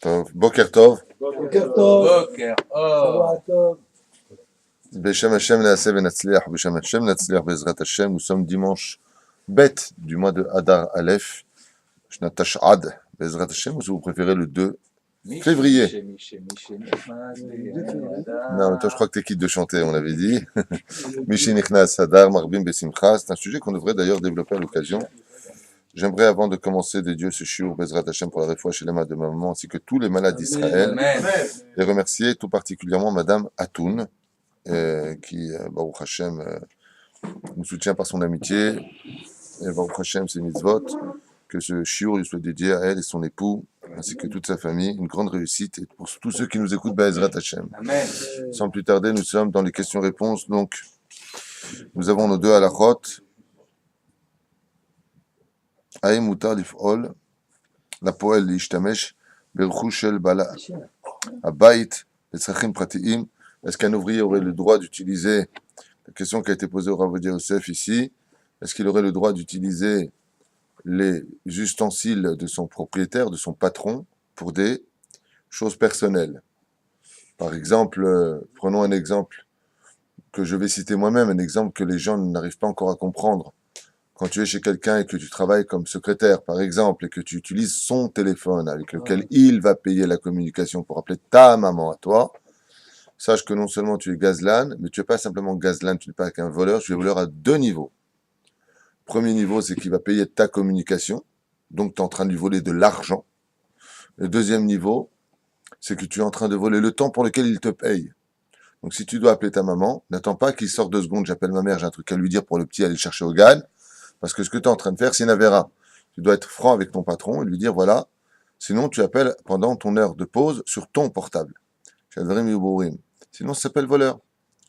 טוב, בוקר טוב. בוקר טוב. בוקר אור. שבוע טוב. Beshem Hashem Naaseh Venatzliach, Beshem Hashem Natzliach Bezrat Hashem. Nous sommes dimanche bête du mois de Adar Aleph, Shnat Tash'ad, Bezrat Hashem, ou si vous préférez le 2 février. Non, mais toi je crois que t'es quitte de chanter, on l'avait dit. Mishi Nichnas Adar Marbim Besimcha, c'est un sujet qu'on devrait d'ailleurs développer à l'occasion. J'aimerais, avant de commencer de Dieu ce shiur Bezrat Hashem pour la réfoua chez les mains de ma maman, ainsi que tous les malades d'Israël, Amen. et remercier tout particulièrement Madame Atoun, qui, Baruch Hashem, nous soutient par son amitié, et Baruch Hashem, ses mitzvot, que ce shiur lui soit dédié à elle et son époux, ainsi que toute sa famille, une grande réussite, et pour tous ceux qui nous écoutent, Bezrat Hashem. Amen. Sans plus tarder, nous sommes dans les questions-réponses, donc, nous avons nos deux halachot. האם מותר לפעול לפועל להשתמש ברכוש של בעל הבית לצרכים פרטיים? Est-ce qu'un ouvrier aurait le droit d'utiliser, la question qui a été posée au Rav Ovadia Yosef ici, est-ce qu'il aurait le droit d'utiliser les ustensiles de son propriétaire, de son patron, pour des choses personnelles? Par exemple, prenons un exemple que je vais citer moi-même, un exemple que les gens n'arrivent pas encore à comprendre. Quand tu es chez quelqu'un et que tu travailles comme secrétaire, par exemple, et que tu utilises son téléphone avec lequel il va payer la communication pour appeler ta maman à toi, sache que non seulement tu es gazlan, mais tu n'es pas simplement gazlan, tu n'es pas qu'un voleur, tu es voleur à deux niveaux. Premier niveau, c'est qu'il va payer ta communication, donc tu es en train de lui voler de l'argent. Le deuxième niveau, c'est que tu es en train de voler le temps pour lequel il te paye. Donc si tu dois appeler ta maman, n'attends pas qu'il sorte 2 secondes, j'appelle ma mère, j'ai un truc à lui dire pour le petit, aller le chercher au GAN. Parce que ce que tu es en train de faire, c'est une avéra. Tu dois être franc avec ton patron et lui dire, voilà, sinon tu appelles pendant ton heure de pause sur ton portable. Sinon, ça s'appelle voleur.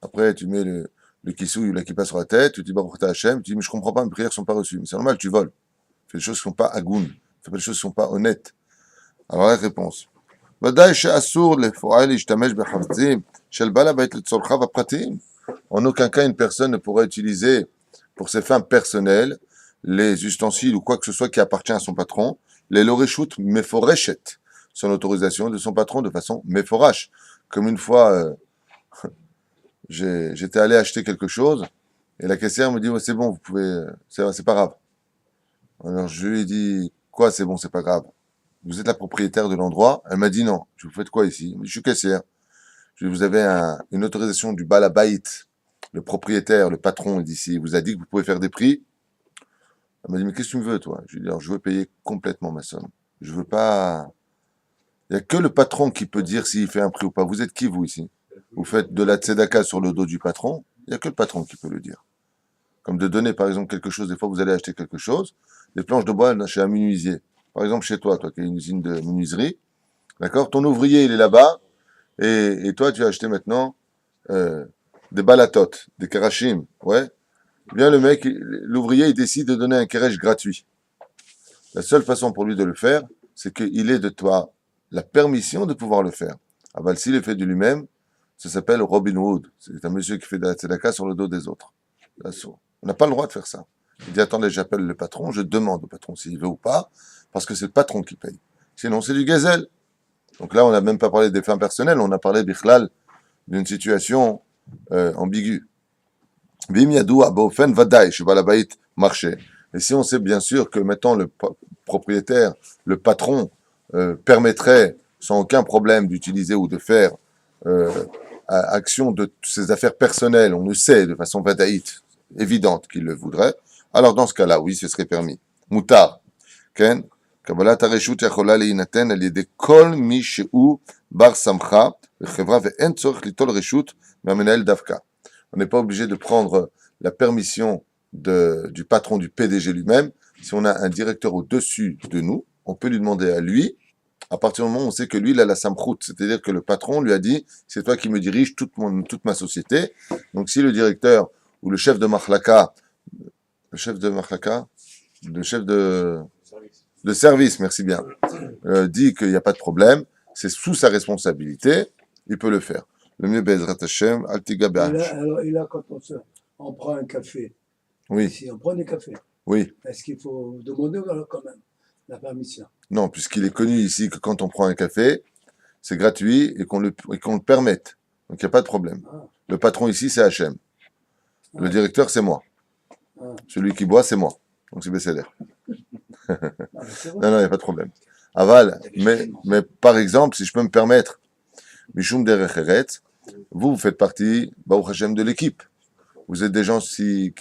Après, tu mets le kissouille ou la kippa sur la tête, tu dis, Baruch Ata Hashem, tu dis, mais je comprends pas, mes prières sont pas reçues. Mais c'est normal, tu voles. Tu fais des choses qui sont pas agoun. Tu fais des choses qui sont pas honnêtes. Alors, la réponse. En aucun cas, une personne ne pourra utiliser pour ses fins personnelles, les ustensiles ou quoi que ce soit qui appartient à son patron, les loreshut meforeshet, son autorisation de son patron de façon meforash. Comme une fois, j'étais allé acheter quelque chose, et la caissière me dit, ouais, c'est bon, vous pouvez, c'est pas grave. Alors je lui ai dit, quoi c'est bon, c'est pas grave? Vous êtes la propriétaire de l'endroit? Elle m'a dit non. Je vous faites quoi ici? Je suis caissière. Je dis, vous avez une autorisation du balabait, le propriétaire, le patron d'ici, vous a dit que vous pouvez faire des prix. Elle m'a dit, mais qu'est-ce que tu me veux, toi? Je lui ai dit, alors, je veux payer complètement ma somme. Je veux pas... Il n'y a que le patron qui peut dire s'il fait un prix ou pas. Vous êtes qui, vous, ici? Vous faites de la tzedaka sur le dos du patron? Il n'y a que le patron qui peut le dire. Comme de donner, par exemple, quelque chose. Des fois, vous allez acheter quelque chose. Des planches de bois chez un menuisier. Par exemple, chez toi, qui as une usine de menuiserie. D'accord? Ton ouvrier, il est là-bas. Et toi, tu as acheté maintenant... des balatotes, des karachim, ouais. Bien le mec, l'ouvrier, il décide de donner un keresh gratuit. La seule façon pour lui de le faire, c'est qu'il ait de toi la permission de pouvoir le faire. Aval, s'il le fait de lui-même, ça s'appelle Robin Hood. C'est un monsieur qui fait de la tzedaka sur le dos des autres. On n'a pas le droit de faire ça. Il dit, attendez, j'appelle le patron, je demande au patron s'il veut ou pas, parce que c'est le patron qui paye. Sinon, c'est du gazelle. Donc là, on n'a même pas parlé des fins personnelles, on a parlé, bichlal, d'une situation ambiguë. Vim yadou abofen vadaï, chevalabait marché. Et si on sait bien sûr que maintenant le propriétaire, le patron, permettrait sans aucun problème d'utiliser ou de faire action de ses affaires personnelles, on le sait de façon vadaïte, évidente qu'il le voudrait, alors dans ce cas-là, oui, ce serait permis. Moutar, ken, קבלת הרשות יכולה להינתן על ידי כל מי שהוא בר סמכה בחברה ואין צורך ליטול רשות מהמנהל דווקא. On n'est pas obligé de prendre la permission du patron, du PDG lui-même. Si on a un directeur au-dessus de nous, on peut lui demander à lui, à partir du moment où on sait que lui, il a la samchout, c'est-à-dire que le patron lui a dit, c'est toi qui me dirige toute ma société. Donc si le directeur ou le chef de Machlaka, le chef de service, merci bien, dit qu'il n'y a pas de problème, c'est sous sa responsabilité, il peut le faire. Le mieux, Bezrat Hashem, Altiga Be'ach. Alors, et là, quand on prend un café, Oui, si on prend des cafés, oui. est-ce qu'il faut demander quand même la permission? Non, puisqu'il est connu ici que quand on prend un café, c'est gratuit et qu'on le permette. Donc il n'y a pas de problème. Ah, Le patron ici, c'est Hachem. Le ah, directeur, c'est moi. ah. Celui qui boit, c'est moi. Donc c'est BCDR. Ah, mais c'est Non, vrai. non, il n'y a pas de problème. Aval, Effectivement. mais par exemple, si je peux me permettre, Mishum Derech Eretz, vous faites partie, Baruch Hashem, de l'équipe. Vous êtes des gens qui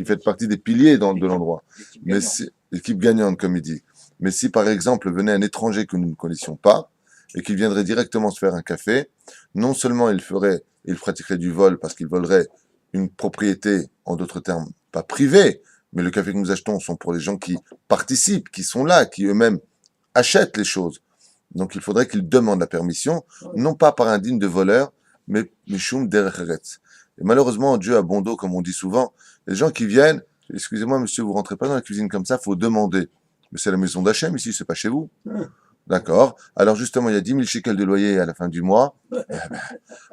faites partie des piliers de l'endroit. L'équipe Mais gagnante. si, équipe gagnante, comme il dit. Mais si, par exemple, venait un étranger que nous ne connaissions pas et qu'il viendrait directement se faire un café, non seulement il pratiquerait du vol parce qu'il volerait une propriété, en d'autres termes, pas privée, mais le café que nous achetons sont pour les gens qui participent, qui sont là, qui eux-mêmes achètent les choses. Donc il faudrait qu'il demande la permission, non pas par un digne de voleur, mais Mishum Derech Eretz. Et malheureusement, Dieu a bon dos, comme on dit souvent. Les gens qui viennent, excusez-moi monsieur, vous rentrez pas dans la cuisine comme ça, faut demander. Mais c'est la maison d'Hachem ici, c'est pas chez vous. D'accord. Alors justement, il y a 10 000 shekels de loyer à la fin du mois. Eh ben,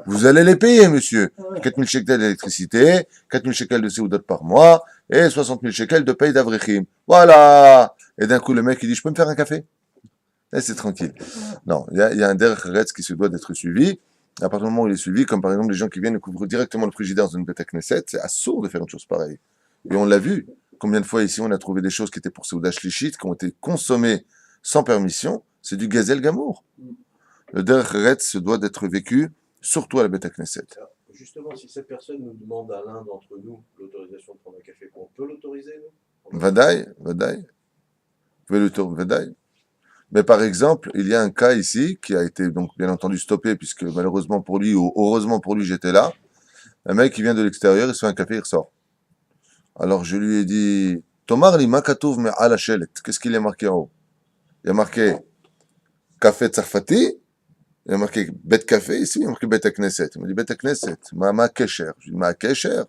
vous allez les payer, monsieur. 4 000 shekels d'électricité, 4 000 shekels de seudot par mois, et 60 000 shekels de paye d'avrechim. Voilà. Et d'un coup, le mec, il dit, je peux me faire un café? Et c'est tranquille. Non, il y a un derech eretz qui se doit d'être suivi. À partir du moment où il est suivi, comme par exemple les gens qui viennent et couvrent directement le frigidaire dans une bête Knesset, c'est assourd de faire une chose pareille. Et on l'a vu. Combien de fois ici on a trouvé des choses qui étaient pour Seudah Shlichit, qui ont été consommées sans permission. C'est du gazel gamour. Le derech eretz se doit d'être vécu, surtout à la bête Knesset. Alors, justement, si cette personne nous demande à l'un d'entre nous l'autorisation de prendre un café, on peut l'autoriser, nous? Vadaï, vadaï. Vous pouvez le tourner, vadaï. Mais par exemple, il y a un cas ici qui a été donc bien entendu stoppé puisque malheureusement pour lui ou heureusement pour lui j'étais là. Un mec qui vient de l'extérieur, il se fait un café, il ressort. Alors je lui ai dit, Tomar li makatouv me ala shelet. Qu'est-ce qu'il y a marqué en haut? Il y a marqué café tsarfati, il y a marqué bet café, ici il y a marqué bet knesset. Il m'a dit bet knesset, ma kesher. Je lui ai dit ma kesher.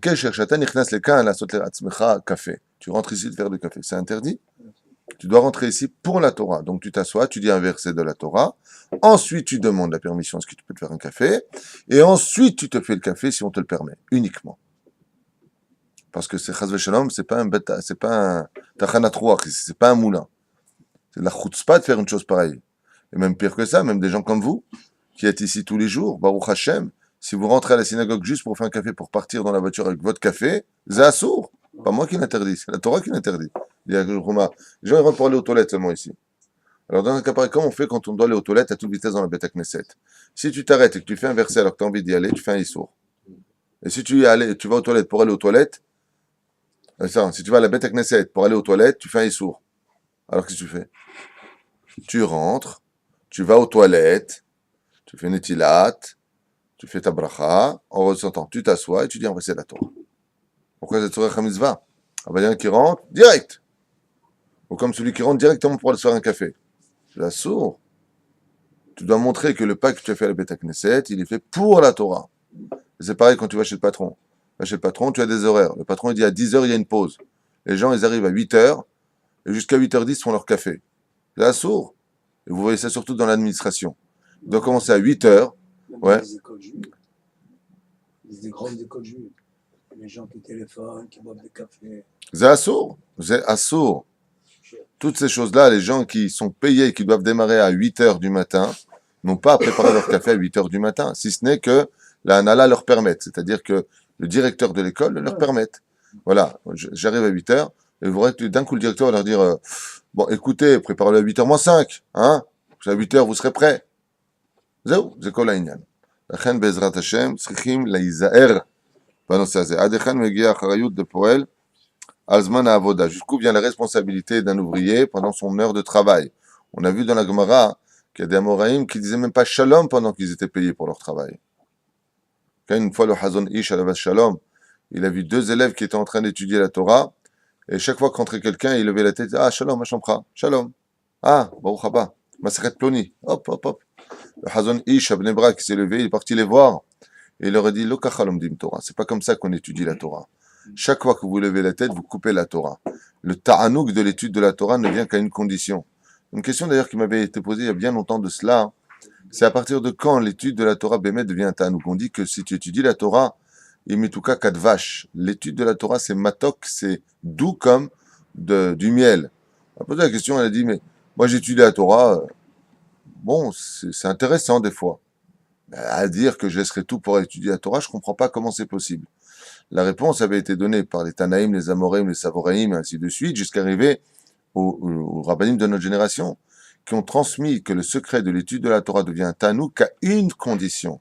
Kesher, shatan nichnas lekan la sot le'atzmecha café. Tu rentres ici de faire du café, c'est interdit? Tu dois rentrer ici pour la Torah. Donc tu t'assois, tu dis un verset de la Torah. Ensuite, tu demandes la permission, est-ce que tu peux te faire un café? Et ensuite, tu te fais le café si on te le permet, uniquement. Parce que c'est chas v'shalom, c'est pas un tachanat ruach, c'est pas un moulin. C'est de la chutzpah de faire une chose pareille. Et même pire que ça, même des gens comme vous, qui êtes ici tous les jours, Baruch Hashem, si vous rentrez à la synagogue juste pour faire un café, pour partir dans la voiture avec votre café, c'est assour. Pas moi qui l'interdis, c'est la Torah qui l'interdit. Il y a Roma. Les gens ils rentrent pour aller aux toilettes seulement ici. Alors dans un cas pareil, comment on fait quand on doit aller aux toilettes à toute vitesse dans la bête Knesset? Si tu t'arrêtes et que tu fais un verset alors que tu as envie d'y aller, tu fais un issour. Et si tu vas aux toilettes pour aller aux toilettes, si tu vas à la bête Knesset pour aller aux toilettes, tu fais un issour. Alors qu'est-ce que tu fais? Tu rentres, tu vas aux toilettes, tu fais netilat, tu fais ta bracha, en ressentant, tu t'assois et tu dis un verset de la Torah. Pourquoi c'est Torah Chamitzvah? Ah ben, il y en a qui rentre direct. Ou comme celui qui rentre directement pour aller se faire un café. C'est assourd. Tu dois montrer que le pas que tu as fait à la Beth Knesset, il est fait pour la Torah. Et c'est pareil quand tu vas chez le patron. Tu vas chez le patron, tu as des horaires. Le patron, il dit à 10h, il y a une pause. Les gens, ils arrivent à 8h, et jusqu'à 8h10, ils font leur café. C'est assourd. Et vous voyez ça surtout dans l'administration. Ils doivent commencer à 8h. Même Ouais. les écoles juives. Des grandes écoles juives. Les gens qui téléphonent, qui boivent des cafés. C'est assourd. C'est assourd. Toutes ces choses-là, les gens qui sont payés, qui doivent démarrer à 8h du matin, n'ont pas à préparer leur café à 8h du matin, si ce n'est que la Hanala leur permette, c'est-à-dire que le directeur de l'école leur permette. Voilà, j'arrive à 8h, et vous voyez que d'un coup le directeur va leur dire bon, écoutez, préparez-le à 8h moins 5, hein, à 8h vous serez prêts. זהו, זה כל העניין. לכן בעזרת השם צריכים להיזהר בנושא הזה. עד היכן מגיעה האחריות לפועל על זמן העבודה. Jusqu'où vient la responsabilité d'un ouvrier pendant son heure de travail. On a vu dans la Gemara qu'il y a des Amoraïm qui disaient même pas shalom pendant qu'ils étaient payés pour leur travail. Quand une fois le Hazon Ish à la Shalom, il a vu deux élèves qui étaient en train d'étudier la Torah, et chaque fois qu'entrait quelqu'un, il levait la tête, ah shalom, Hashamcha, shalom, ah, Baruch haba, Maseret Ploni, hop, hop, hop. Le Hazon Ish à Bnei Brak qui s'est levé, il est parti les voir, et il leur a dit, Lo kachalom dim Torah, c'est pas comme ça qu'on étudie la Torah. Chaque fois que vous levez la tête, vous coupez la Torah. Le ta'anouk de l'étude de la Torah ne vient qu'à une condition. Une question d'ailleurs qui m'avait été posée il y a bien longtemps de cela, c'est à partir de quand l'étude de la Torah Bémet devient un ta'anouk. On dit que si tu étudies la Torah, imituka kadvash, l'étude de la Torah c'est matok, c'est doux comme du miel. Elle a posé la question, elle a dit, mais moi j'étudie la Torah, bon, c'est intéressant des fois. Mais à dire que je laisserai tout pour étudier la Torah, je comprends pas comment c'est possible. La réponse avait été donnée par les Tanaïm, les Amoraïm, les Savoraïm, ainsi de suite, jusqu'à arriver aux rabbinim de notre génération, qui ont transmis que le secret de l'étude de la Torah devient un tanouk qu'à une condition.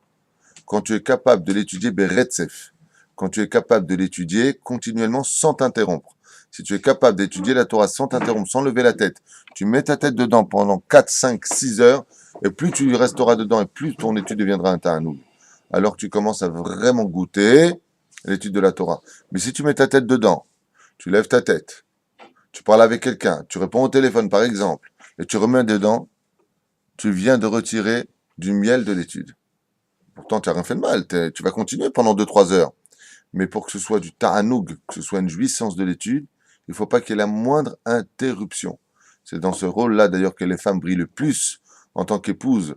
Quand tu es capable de l'étudier beretzef, quand tu es capable de l'étudier continuellement sans t'interrompre. Si tu es capable d'étudier la Torah sans t'interrompre, sans lever la tête, tu mets ta tête dedans pendant 4, 5, 6 heures, et plus tu resteras dedans, et plus ton étude deviendra un tanouk. Alors que tu commences à vraiment goûter l'étude de la Torah. Mais si tu mets ta tête dedans, tu lèves ta tête, tu parles avec quelqu'un, tu réponds au téléphone par exemple, et tu remets dedans, tu viens de retirer du miel de l'étude. Pourtant, tu n'as rien fait de mal, tu vas continuer pendant 2-3 heures. Mais pour que ce soit du ta'anoug, que ce soit une jouissance de l'étude, il ne faut pas qu'il y ait la moindre interruption. C'est dans ce rôle-là d'ailleurs que les femmes brillent le plus en tant qu'épouses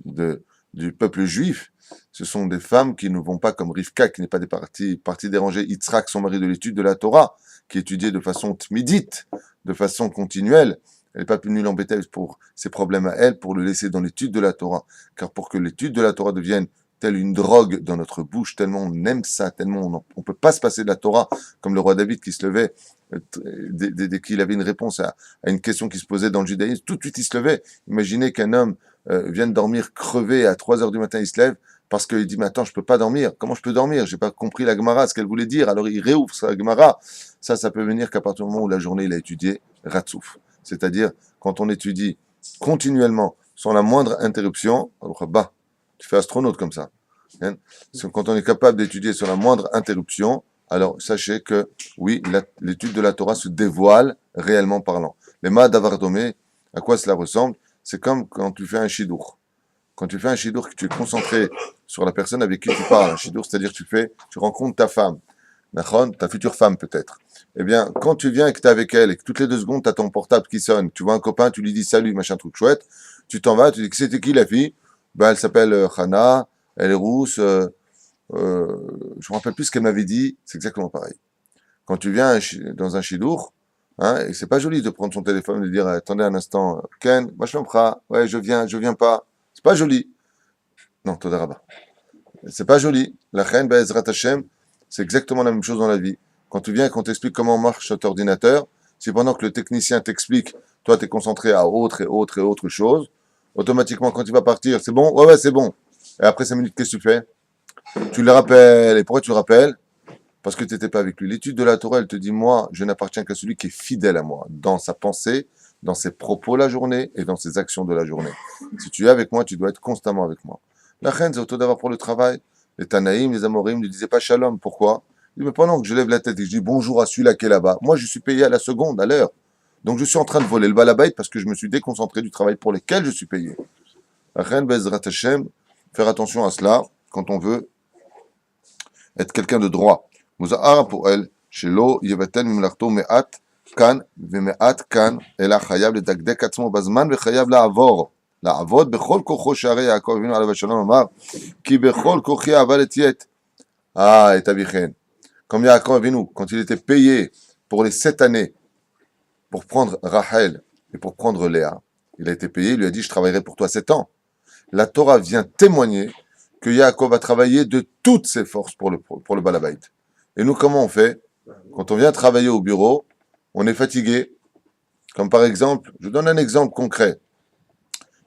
du peuple juif. Ce sont des femmes qui ne vont pas comme Rivka, qui n'est pas des parties dérangées, Yitzhak, son mari de l'étude de la Torah, qui étudiait de façon tmidite, de façon continuelle. Elle n'est pas venue l'embêter pour ses problèmes à elle, pour le laisser dans l'étude de la Torah. Car pour que l'étude de la Torah devienne telle une drogue dans notre bouche, tellement on aime ça, tellement on peut pas se passer de la Torah, comme le roi David qui se levait, dès qu'il avait une réponse à une question qui se posait dans le judaïsme, tout de suite il se levait. Imaginez qu'un homme vienne dormir crevé à 3 heures du matin, il se lève, parce qu'il dit, mais attends, je peux pas dormir. Comment je peux dormir? J'ai pas compris la Gemara, ce qu'elle voulait dire. Alors il réouvre sa Gemara. Ça peut venir qu'à partir du moment où la journée il a étudié Ratsouf. C'est-à-dire, quand on étudie continuellement, sans la moindre interruption, alors bah, tu fais astronaute comme ça. Hein. Quand on est capable d'étudier sans la moindre interruption, alors sachez que, oui, l'étude de la Torah se dévoile réellement parlant. Les Ma'ad Avardomé, à quoi cela ressemble? C'est comme quand tu fais un shidour. Quand tu fais un shidour, que tu es concentré sur la personne avec qui tu parles, un shidour, c'est-à-dire que tu rencontres ta femme, ta future femme peut-être. Eh bien, quand tu viens et que tu es avec elle et que toutes les 2 secondes, tu as ton portable qui sonne, tu vois un copain, tu lui dis salut, machin, truc chouette, tu t'en vas, tu dis que c'était qui la fille? Ben, elle s'appelle Hana, elle est rousse, je me rappelle plus ce qu'elle m'avait dit, c'est exactement pareil. Quand tu viens dans un shidour, hein, et c'est pas joli de prendre son téléphone et de dire attendez un instant, Ken, moi je me prends, ouais, je viens pas. C'est pas joli. Non, Todarabah. C'est pas joli. La reine, Be'ezrat Hashem, c'est exactement la même chose dans la vie. Quand tu viens et qu'on t'explique comment marche cet ordinateur, si pendant que le technicien t'explique, toi tu es concentré à autre chose, automatiquement quand il va partir, c'est bon? Ouais, c'est bon. Et après 5 minutes, qu'est-ce que tu fais? Tu le rappelles. Et pourquoi tu le rappelles? Parce que tu n'étais pas avec lui. L'étude de la Torah, elle te dit, moi, je n'appartiens qu'à celui qui est fidèle à moi, dans sa pensée, dans ses propos la journée et dans ses actions de la journée. Si tu es avec moi, tu dois être constamment avec moi. La reine, c'est auto d'avoir pour le travail. Les Tanaïm, les Amorim ne disaient pas shalom. Pourquoi? Il dit, mais pendant que je lève la tête et que je dis bonjour à celui-là qui est là-bas, moi, je suis payé à la seconde, à l'heure. Donc, je suis en train de voler le balabait parce que je me suis déconcentré du travail pour lequel je suis payé. La reine, Bezrat Hashem, faire attention à cela quand on veut être quelqu'un de droit. מוזר הפועל שלא יבטל ממלאכתו מעט כאן ומעט כאן, אלא חייב לדקדק עצמו בזמן וחייב לעבוד בכל כוחו, שהרי יעקב אבינו עליו השלום אמר, כי בכל כוחי עבדתי את אביכם. Comme Yaakov Avinu, quand il était payé pour les 7 années pour prendre Rachel et pour prendre Léa, il a été payé, il lui a dit, je travaillerai pour toi 7 ans. La Torah vient témoigner que Yaakov a travaillé de toutes ses forces pour le balabait. Et nous, comment on fait? Quand on vient travailler au bureau, on est fatigué. Comme par exemple, je donne un exemple concret.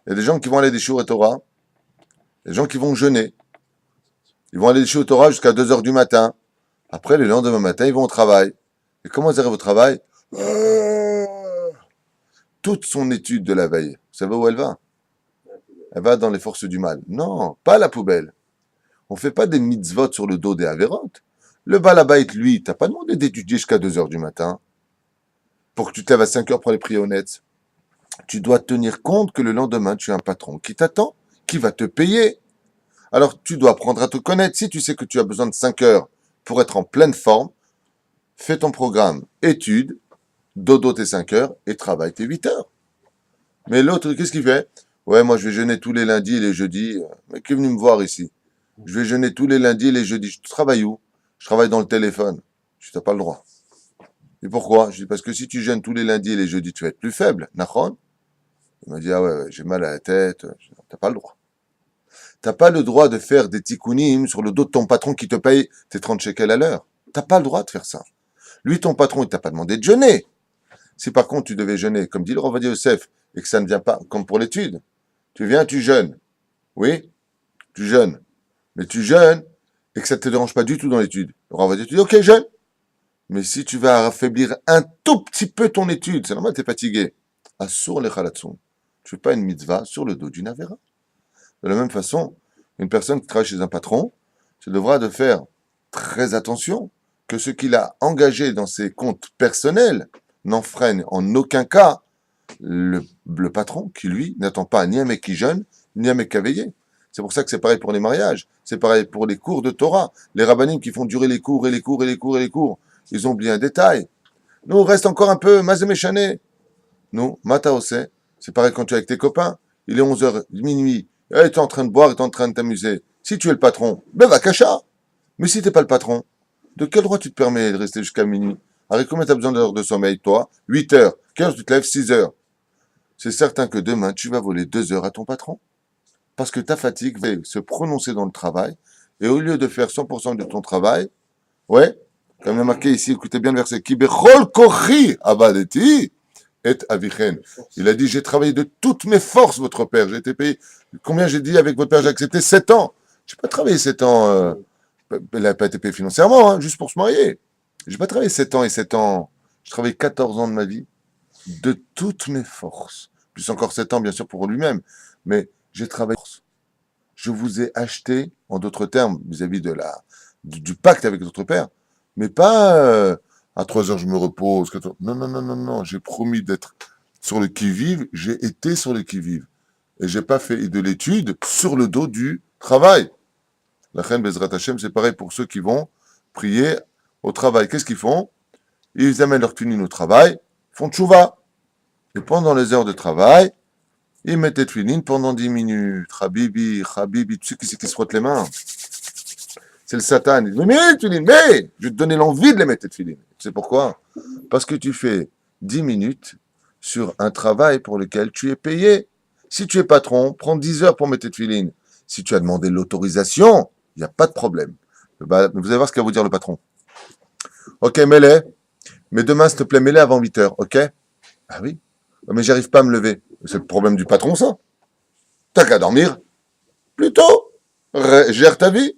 Il y a des gens qui vont aller des shiur et Torah, des gens qui vont jeûner. Ils vont aller des shiur et Torah jusqu'à 2 heures du matin. Après, le lendemain matin, ils vont au travail. Et comment ils arrivent au travail? Toute son étude de la veille, vous savez où elle va? Elle va dans les forces du mal. Non, pas à la poubelle. On ne fait pas des mitzvot sur le dos des avérotes. Le balabait, lui, t'as pas demandé d'étudier jusqu'à 2 heures du matin pour que tu te lèves à 5 heures pour aller prier honnête. Tu dois tenir compte que le lendemain, tu as un patron qui t'attend, qui va te payer. Alors, tu dois apprendre à te connaître. Si tu sais que tu as besoin de 5 heures pour être en pleine forme, fais ton programme, étude, dodo tes 5 heures et travaille tes 8 heures. Mais l'autre, qu'est-ce qu'il fait? Ouais, moi, je vais jeûner tous les lundis et les jeudis. Mais qui est venu me voir ici? Je vais jeûner tous les lundis et les jeudis. Tu travailles où? Je travaille dans le téléphone. Tu n'as pas le droit. Et pourquoi? Je dis, parce que si tu jeûnes tous les lundis et les jeudis, tu vas être plus faible. Nachon? Il m'a dit, ah ouais, j'ai mal à la tête. Je dis, t'as pas le droit. T'as pas le droit de faire des tikkunim sur le dos de ton patron qui te paye tes 30 shekels à l'heure. T'as pas le droit de faire ça. Lui, ton patron, il t'a pas demandé de jeûner. Si par contre tu devais jeûner, comme dit le Rav Ovadia Yosef, et que ça ne vient pas, comme pour l'étude, tu viens, tu jeûnes. Oui, tu jeûnes. Mais tu jeûnes et que ça ne te dérange pas du tout dans l'étude. Le Rav Ovadia te dit, ok, jeûne. Mais si tu vas affaiblir un tout petit peu ton étude, c'est normal, tu es fatigué. Assur le chalatsun. Tu fais pas une mitzvah sur le dos d'une avéra. De la même façon, une personne qui travaille chez un patron, se devra de faire très attention que ce qu'il a engagé dans ses comptes personnels n'enfreine en aucun cas le patron qui, lui, n'attend pas ni un mec qui jeûne, ni un mec qui a veillé. C'est pour ça que c'est pareil pour les mariages, c'est pareil pour les cours de Torah. Les rabbinim qui font durer les cours et les cours et les cours et les cours, ils ont oublié un détail. Nous, on reste encore un peu mazéméchané. Nous, mataosé, c'est pareil quand tu es avec tes copains, il est 11h, minuit, tu es en train de boire et tu es en train de t'amuser. Si tu es le patron, ben va cacha. Mais si tu n'es pas le patron, de quel droit tu te permets de rester jusqu'à minuit? Avec combien tu as besoin d'heures de sommeil, toi? 8 heures. 15, tu te lèves 6 heures. C'est certain que demain, tu vas voler 2 heures à ton patron. Parce que ta fatigue va se prononcer dans le travail. Et au lieu de faire 100% de ton travail, ouais, comme il est marqué ici, écoutez bien le verset, Ki bechol kochi abadeti et avichen. Il a dit, j'ai travaillé de toutes mes forces, votre père. J'ai été payé. Combien j'ai dit avec votre père? J'ai accepté 7 ans. Je n'ai pas travaillé 7 ans. Il n'a pas été payé financièrement, hein, juste pour se marier. Je n'ai pas travaillé 7 ans et 7 ans. Je travaillé 14 ans de ma vie, de toutes mes forces. Plus encore 7 ans, bien sûr, pour lui-même. Mais j'ai travaillé. Je vous ai acheté, en d'autres termes, vis-à-vis de du pacte avec votre père, mais pas à 3 heures je me repose. Non, non, non, non, non. J'ai promis d'être sur le qui-vive. J'ai été sur le qui-vive. Et j'ai pas fait de l'étude sur le dos du travail. La reine Bezrat Hashem, c'est pareil pour ceux qui vont prier au travail. Qu'est-ce qu'ils font? Ils amènent leur tunin au travail, font tchouva. Et pendant les heures de travail, ils mettent les tunin pendant 10 minutes. Habibi, Habibi, tu sais qui c'est qui se frotte les mains? C'est le Satan. Il dit, mais les tunin, mais je vais te donner l'envie de les mettre les tunin. Tu sais pourquoi? Parce que tu fais 10 minutes sur un travail pour lequel tu es payé. Si tu es patron, prends 10 heures pour mettre tes tuilines. Si tu as demandé l'autorisation, il n'y a pas de problème. Bah, vous allez voir ce qu'il va vous dire le patron. Ok, mets-les. Mais demain, s'il te plaît, mets-les avant 8 heures, ok? Ah oui. Mais j'arrive pas à me lever. C'est le problème du patron, ça. T'as qu'à dormir. Plutôt. Gère ta vie.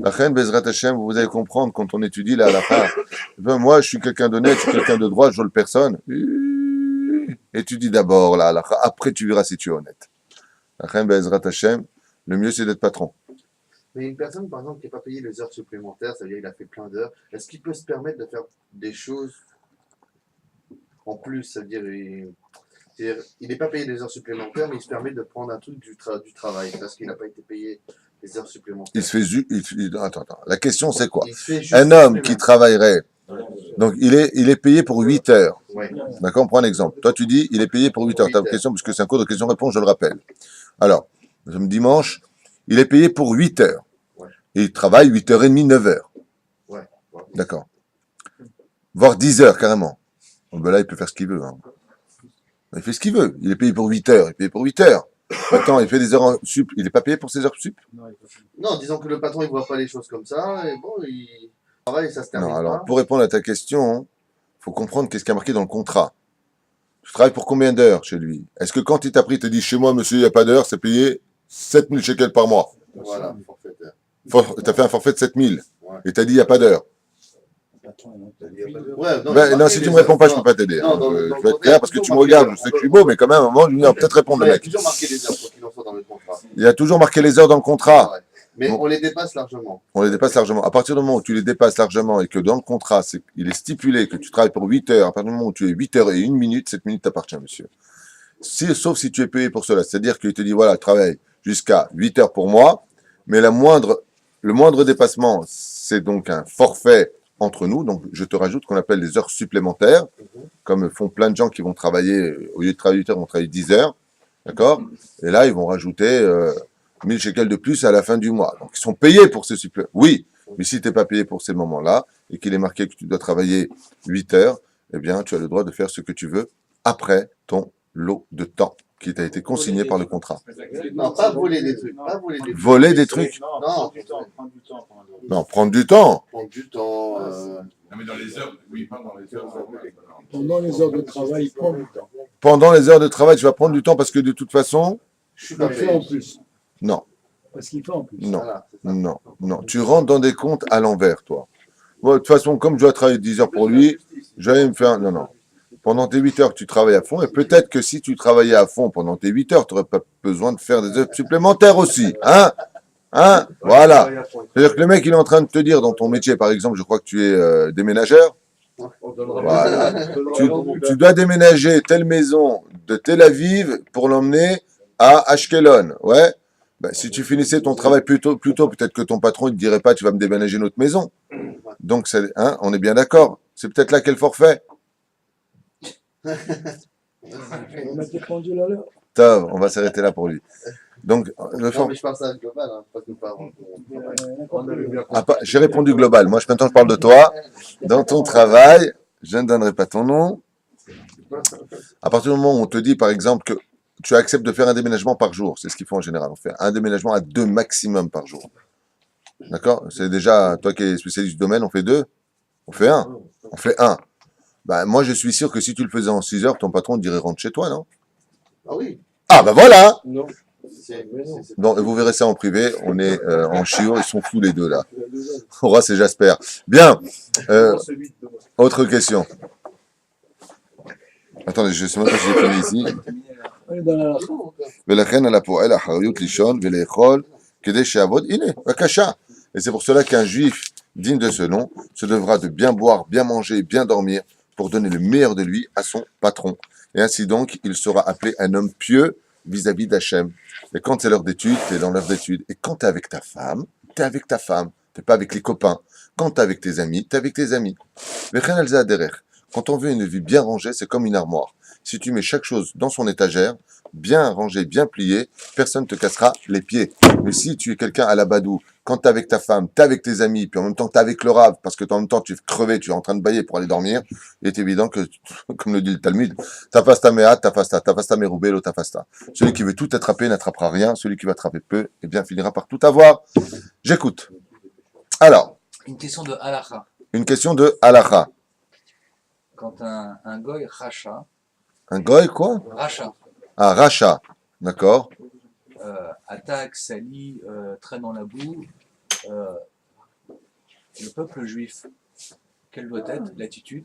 La reine Bezrat Hashem, vous allez comprendre quand on étudie là à la fin. Moi, je suis quelqu'un d'honnête, je suis quelqu'un de droit, je vole personne. Étudie d'abord là, après tu verras si tu es honnête. La reine Bezrat Hashem, le mieux c'est d'être patron. Mais une personne, par exemple, qui n'a pas payé les heures supplémentaires, ça veut dire qu'il a fait plein d'heures, est-ce qu'il peut se permettre de faire des choses en plus? Ça veut dire il n'est pas payé les heures supplémentaires, mais il se permet de prendre un truc du travail, parce qu'il n'a pas été payé les heures supplémentaires. Il se fait attends. La question c'est quoi? Il se fait juste Un homme qui travaillerait, donc il est payé pour 8 heures. Ouais. D'accord, on prend un exemple. Toi tu dis, il est payé pour 8 heures. Ta question, parce que c'est un cours de questions-réponses, je le rappelle. Alors, dimanche, il est payé pour 8 heures. Ouais. Et il travaille 8h30, 9 heures. Ouais. D'accord. Voire 10 heures, carrément. Bon, ben là, il peut faire ce qu'il veut. Hein. Il fait ce qu'il veut. Il est payé pour 8 heures. Il est payé pour 8 heures. Maintenant, il fait des heures sup. Il n'est pas payé pour ses heures sup? Non, disons que le patron, il ne voit pas les choses comme ça, et bon, il travaille, ça se termine Non, alors, pas. pour répondre à ta question, il faut comprendre qu'est-ce qui est marqué dans le contrat. Tu travailles pour combien d'heures chez lui? Est-ce que quand il t'a pris, il te dit, chez moi, monsieur, il n'y a pas d'heure, c'est payé 7000 shekels par mois? Voilà, forfaitaire. Tu as fait un forfait de 7000. Ouais. Et tu as dit, il n'y a pas d'heure. Ouais, Non, si tu me réponds pas, je peux pas t'aider. Non, Je vais être clair parce que tu me regardes, je sais que je suis beau, mais quand même, à un moment, je vais peut-être répondre, le Il y a mec. toujours marqué les heures, quoi qu'il en soit, dans le contrat. Il y a toujours marqué les heures dans le contrat. Ouais. Mais Bon. on les dépasse largement. On les dépasse largement. À partir du moment où tu les dépasses largement et que dans le contrat, il est stipulé que tu travailles pour 8 heures, à partir du moment où tu es 8 heures et 1 minute, cette minute t'appartient, monsieur. Sauf si tu es payé pour cela. C'est-à-dire qu'il te dit, voilà, travaille jusqu'à 8 heures pour moi, mais le moindre dépassement, c'est donc un forfait entre nous. Donc, je te rajoute ce qu'on appelle les heures supplémentaires, comme font plein de gens qui vont travailler, au lieu de travailler 8 heures, ils vont travailler 10 heures. D'accord? Et là, ils vont rajouter 1000 shekels de plus à la fin du mois. Donc, ils sont payés pour ces suppléments. Oui, Mais si tu n'es pas payé pour ces moments-là et qu'il est marqué que tu dois travailler 8 heures, eh bien, tu as le droit de faire ce que tu veux après ton lot de temps qui t'a été consigné par le contrat. Non, pas voler des trucs. Pas voler des trucs. Voler des trucs? Non, Non. prendre du temps, prendre du temps. Non, prendre du temps. Prendre du temps. Non, mais dans les heures, oui, pas dans les heures. Pendant les heures de travail, il prend du temps. Pendant les heures de travail, tu vas prendre du temps parce que de toute façon, Je suis Il pas fait en payé. plus. non, Parce qu'il fait en plus. non, Voilà, c'est ça. non, non. Tu rentres dans des comptes à l'envers, toi. Moi, de toute façon, comme je dois travailler 10 heures pour lui, j'allais me faire... Non, non. Pendant tes 8 heures, tu travailles à fond. Et peut-être que si tu travaillais à fond pendant tes 8 heures, tu n'aurais pas besoin de faire des heures supplémentaires aussi. Hein? Hein? Voilà. C'est-à-dire que le mec, il est en train de te dire dans ton métier, par exemple, je crois que tu es déménageur. On donnera Voilà. tu, Tu dois déménager telle maison de Tel Aviv pour l'emmener à Ashkelon. Ouais. Ben, si tu finissais ton travail plus tôt, peut-être que ton patron ne te dirait pas tu vas me déménager notre maison. Donc, hein, on est bien d'accord. C'est peut-être là qu'est le forfait. On va mettre les pendules à l'heure. Tov, on va s'arrêter là pour lui. Donc, le Non, forfait. mais je parle ça global, hein, pas que par. on avait bien Ah, j'ai répondu global. Moi, maintenant, je parle de toi. Dans ton travail, je ne donnerai pas ton nom. À partir du moment où on te dit, par exemple, que tu acceptes de faire un déménagement par jour, c'est ce qu'ils font en général. On fait un déménagement à 2 maximum par jour. D'accord? C'est déjà, toi qui es spécialiste du domaine, on fait 2? On fait 1? On fait 1. Ben, moi, je suis sûr que si tu le faisais en 6 heures, ton patron te dirait rentre chez toi, non? Ah oui. Ah, ben voilà! Non. C'est- Donc, vous verrez ça en privé. On est en chiot, ils sont fous les deux là. Horace et Jasper. Bien. Autre question. Attendez, je sais même pas si j'ai fini ici. On est dans la lacha. ולכן על הפועל האחריות לישון ולאכול כדי שיעבוד, הנה, בבקשה. Et c'est pour cela qu'un juif digne de ce nom se devra de bien boire, bien manger, bien dormir pour donner le meilleur de lui à son patron. Et ainsi donc, il sera appelé un homme pieux vis-à-vis d'Hachem. Et quand c'est l'heure d'études, tu es dans l'heure d'études. Et quand tu es avec ta femme, tu es avec ta femme. Tu n'es pas avec les copains. Quand tu es avec tes amis, tu es avec tes amis. וכן על זה הדרך. Quand on veut une vie bien rangée, c'est comme une armoire. Si tu mets chaque chose dans son étagère, bien rangé, bien plié, personne ne te cassera les pieds. Mais si tu es quelqu'un à la badou, quand tu es avec ta femme, tu es avec tes amis, puis en même temps tu es avec le rave, parce que en même temps tu es crevé, tu es en train de bailler pour aller dormir, il est évident que, comme le dit le Talmud, tafasta me'at, tafasta merubé, lo tafasta. Celui qui veut tout attraper n'attrapera rien, celui qui va attraper peu, eh bien finira par tout avoir. J'écoute. Alors, Une question de halakha. une question de halakha. Quand un goy racha, Un goy, quoi? racha, Un rachat. D'accord. attaque, salit, traîne dans la boue, le peuple juif, quelle doit être l'attitude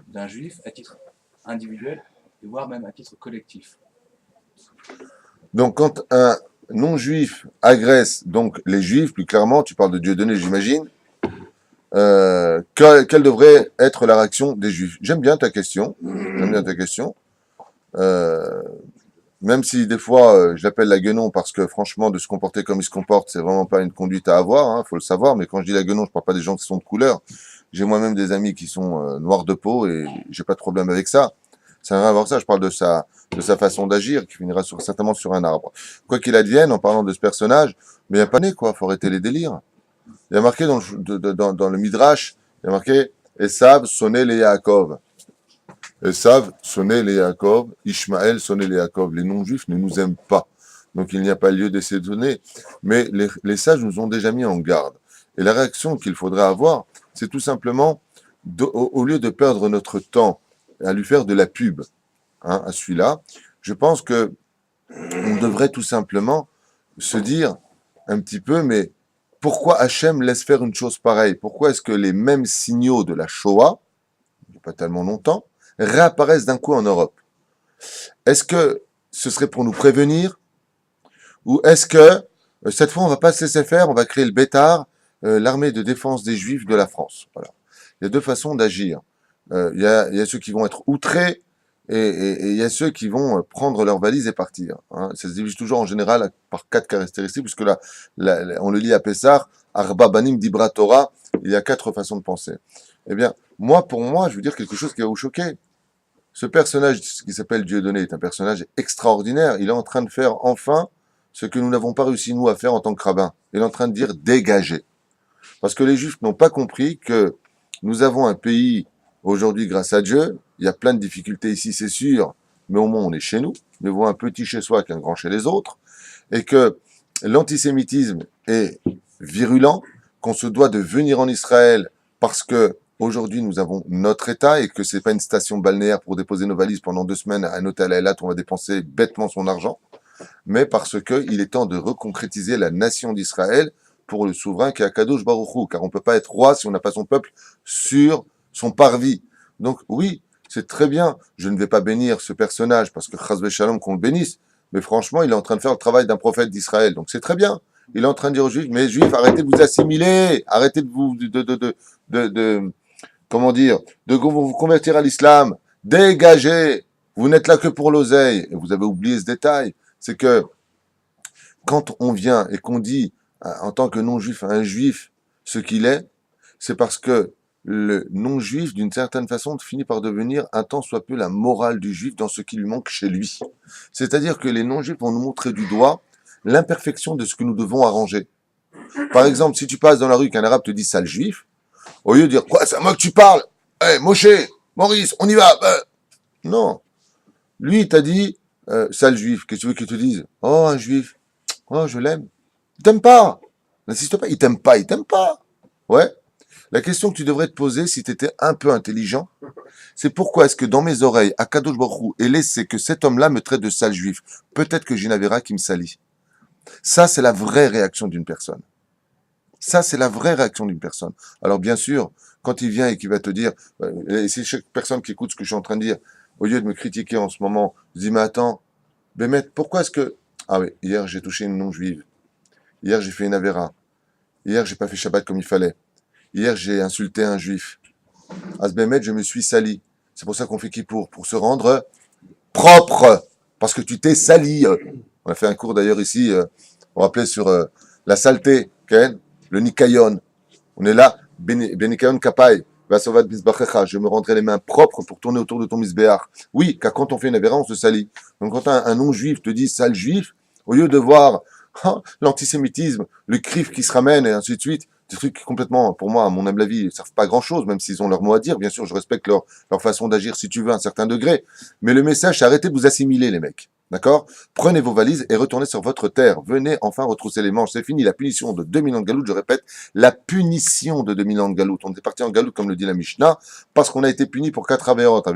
d'un juif à titre individuel, et voire même à titre collectif? Donc, quand un non-juif agresse donc les juifs, plus clairement, tu parles de Dieudonné, j'imagine, quelle devrait être la réaction des juifs? J'aime bien ta question. J'aime bien ta question. Même si des fois, je l'appelle la guenon parce que franchement, de se comporter comme il se comporte, c'est vraiment pas une conduite à avoir, hein, faut le savoir. Mais quand je dis la guenon, je parle pas des gens qui sont de couleur. J'ai moi-même des amis qui sont noirs de peau et j'ai pas de problème avec ça. Ça n'a rien à voir avec ça. Je parle de sa façon d'agir qui finira certainement sur un arbre. Quoi qu'il advienne, en parlant de ce personnage, mais il n'y a pas né quoi. Faut arrêter les délires. Il y a marqué dans le Midrash, il y a marqué Esav sonné les Yaakov. Esav sonné les Yaakov, Ishmaël sonné les Yaakov. Les non-juifs ne nous aiment pas. Donc il n'y a pas lieu de s'étonner. Mais les sages nous ont déjà mis en garde. Et la réaction qu'il faudrait avoir, c'est tout simplement, au lieu de perdre notre temps à lui faire de la pub hein, à celui-là, je pense que on devrait tout simplement se dire un petit peu, mais pourquoi Hachem laisse faire une chose pareille? Pourquoi est-ce que les mêmes signaux de la Shoah, il n'y a pas tellement longtemps, réapparaissent d'un coup en Europe? Est-ce que ce serait pour nous prévenir? Ou est-ce que cette fois on va pas se laisser faire, on va créer le Bétar, l'armée de défense des Juifs de la France? Voilà. Il y a deux façons d'agir. Il y a ceux qui vont être outrés et il y a ceux qui vont prendre leurs valises et partir. Hein. Ça se divise toujours en général par 4 caractéristiques, puisque là, on le lit à Pessah, Arba Banim Dibra Torah, il y a 4 façons de penser. Eh bien, pour moi, je veux dire quelque chose qui va vous choquer. Ce personnage qui s'appelle Dieudonné est un personnage extraordinaire. Il est en train de faire enfin ce que nous n'avons pas réussi nous à faire en tant que rabbin. Il est en train de dire dégager. Parce que les Juifs n'ont pas compris que nous avons un pays, aujourd'hui, grâce à Dieu, il y a plein de difficultés ici, c'est sûr, mais au moins on est chez nous. Mieux vaut un petit chez soi qu'un grand chez les autres. Et que l'antisémitisme est virulent, qu'on se doit de venir en Israël parce que aujourd'hui nous avons notre État et que c'est pas une station balnéaire pour déposer nos valises pendant 2 semaines à un hôtel à Eilat où on va dépenser bêtement son argent, mais parce que il est temps de reconcrétiser la nation d'Israël pour le souverain qui est Akadosh Baruch Hu, car on peut pas être roi si on n'a pas son peuple sur son parvis. Donc oui, c'est très bien, je ne vais pas bénir ce personnage parce que Chas Shalom qu'on le bénisse, mais franchement, il est en train de faire le travail d'un prophète d'Israël, donc c'est très bien. Il est en train de dire aux Juifs, mais Juifs, arrêtez de vous assimiler, arrêtez de vous, comment dire, de vous convertir à l'islam, dégagez, vous n'êtes là que pour l'oseille. Et vous avez oublié ce détail, c'est que quand on vient et qu'on dit en tant que non-juif à un juif ce qu'il est, c'est parce que le non-juif, d'une certaine façon, finit par devenir un tant soit peu la morale du juif dans ce qui lui manque chez lui. C'est-à-dire que les non-juifs vont nous montrer du doigt l'imperfection de ce que nous devons arranger. Par exemple, si tu passes dans la rue qu'un arabe te dit sale juif, au lieu de dire quoi, c'est à moi que tu parles, hey, Moshe, Maurice, on y va. Non. Lui, il t'a dit sale juif. Qu'est-ce que tu veux qu'il te dise? Oh, un juif. Oh, je l'aime. Il t'aime pas. N'insiste pas. Il t'aime pas. Il t'aime pas. Ouais. La question que tu devrais te poser si tu étais un peu intelligent, c'est pourquoi est-ce que dans mes oreilles, Akadosh Baruch Hu est laissé que cet homme-là me traite de sale juif? Peut-être que j'ai une avéra qui me salit. Ça, c'est la vraie réaction d'une personne. Ça, c'est la vraie réaction d'une personne. Alors, bien sûr, quand il vient et qu'il va te dire, et c'est chaque personne qui écoute ce que je suis en train de dire, au lieu de me critiquer en ce moment, je dis, mais attends, Bémet, pourquoi est-ce que... Ah oui, hier, j'ai touché une non-juive. Hier, j'ai fait une avéra. Hier, j'ai pas fait Shabbat comme il fallait. Hier, j'ai insulté un juif. À ce Bémet, je me suis sali. C'est pour ça qu'on fait Kippour, pour se rendre propre. Parce que tu t'es sali. On a fait un cours d'ailleurs ici, on rappelait sur la saleté, okay, le nikayon. On est là, benikayon kapai, vasovat bizbachecha, je me rendrai les mains propres pour tourner autour de ton misbéach. Oui, car quand on fait une avéra, on se salit. Donc quand un non-juif te dit sale juif, au lieu de voir l'antisémitisme, le crif qui se ramène et ainsi de suite, des trucs qui complètement, pour moi, à mon humble avis, ne servent pas à grand chose, même s'ils ont leur mot à dire. Bien sûr, je respecte leur façon d'agir, si tu veux, à un certain degré. Mais le message, c'est arrêtez de vous assimiler, les mecs. D'accord? Prenez vos valises et retournez sur votre terre. Venez enfin retrousser les manches. C'est fini la punition de 2000 ans de galoute. Je répète, la punition de 2000 ans de galoute. On est parti en galoute, comme le dit la Mishnah, parce qu'on a été puni pour 4 avérotes.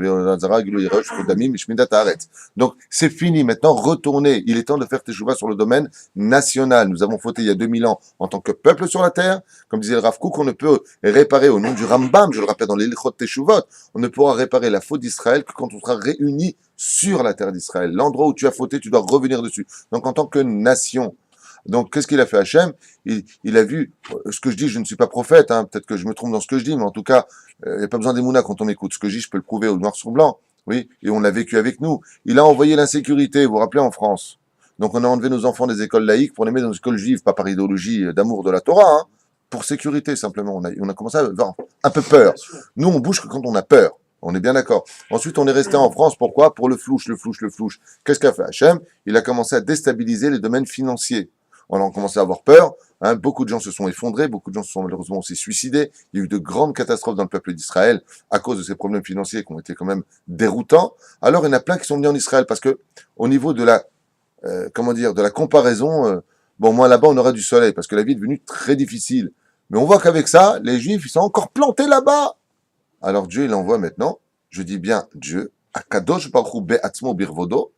Donc, c'est fini. Maintenant, retournez. Il est temps de faire teshuva sur le domaine national. Nous avons fauté il y a 2000 ans en tant que peuple sur la terre. Comme disait le Rav Kook, on ne peut réparer au nom du Rambam, je le rappelle dans les Lichot Teshuvot, on ne pourra réparer la faute d'Israël que quand on sera réunis sur la terre d'Israël. L'endroit où tu as fauté, tu dois revenir dessus. Donc en tant que nation. Donc qu'est-ce qu'il a fait Hachem? Il a vu, ce que je dis, je ne suis pas prophète, hein, peut-être que je me trompe dans ce que je dis, mais en tout cas, il n'y a pas besoin d'Emouna quand on m'écoute. Ce que je dis, je peux le prouver au noir sur blanc. Oui, et on l'a vécu avec nous. Il a envoyé l'insécurité, vous vous rappelez, en France. Donc on a enlevé nos enfants des écoles laïques pour les mettre dans des écoles juives, pas par idéologie d'amour de la Torah, hein, pour sécurité simplement. On a commencé à avoir un peu peur. Nous, on bouge que quand on a peur. On est bien d'accord. Ensuite, on est resté en France. Pourquoi? Pour le flouche. Qu'est-ce qu'a fait Hachem? Il a commencé à déstabiliser les domaines financiers. On a commencé à avoir peur. Hein, beaucoup de gens se sont effondrés. Beaucoup de gens se sont malheureusement aussi suicidés. Il y a eu de grandes catastrophes dans le peuple d'Israël à cause de ces problèmes financiers qui ont été quand même déroutants. Alors, il y en a plein qui sont venus en Israël parce que, au niveau de la, de la comparaison, bon, moi là-bas, on aura du soleil parce que la vie est devenue très difficile. Mais on voit qu'avec ça, les Juifs, ils sont encore plantés là-bas. Alors Dieu, il envoie maintenant, je dis bien Dieu, Akadosh Baruch Hu Be'atzmo Birvodo,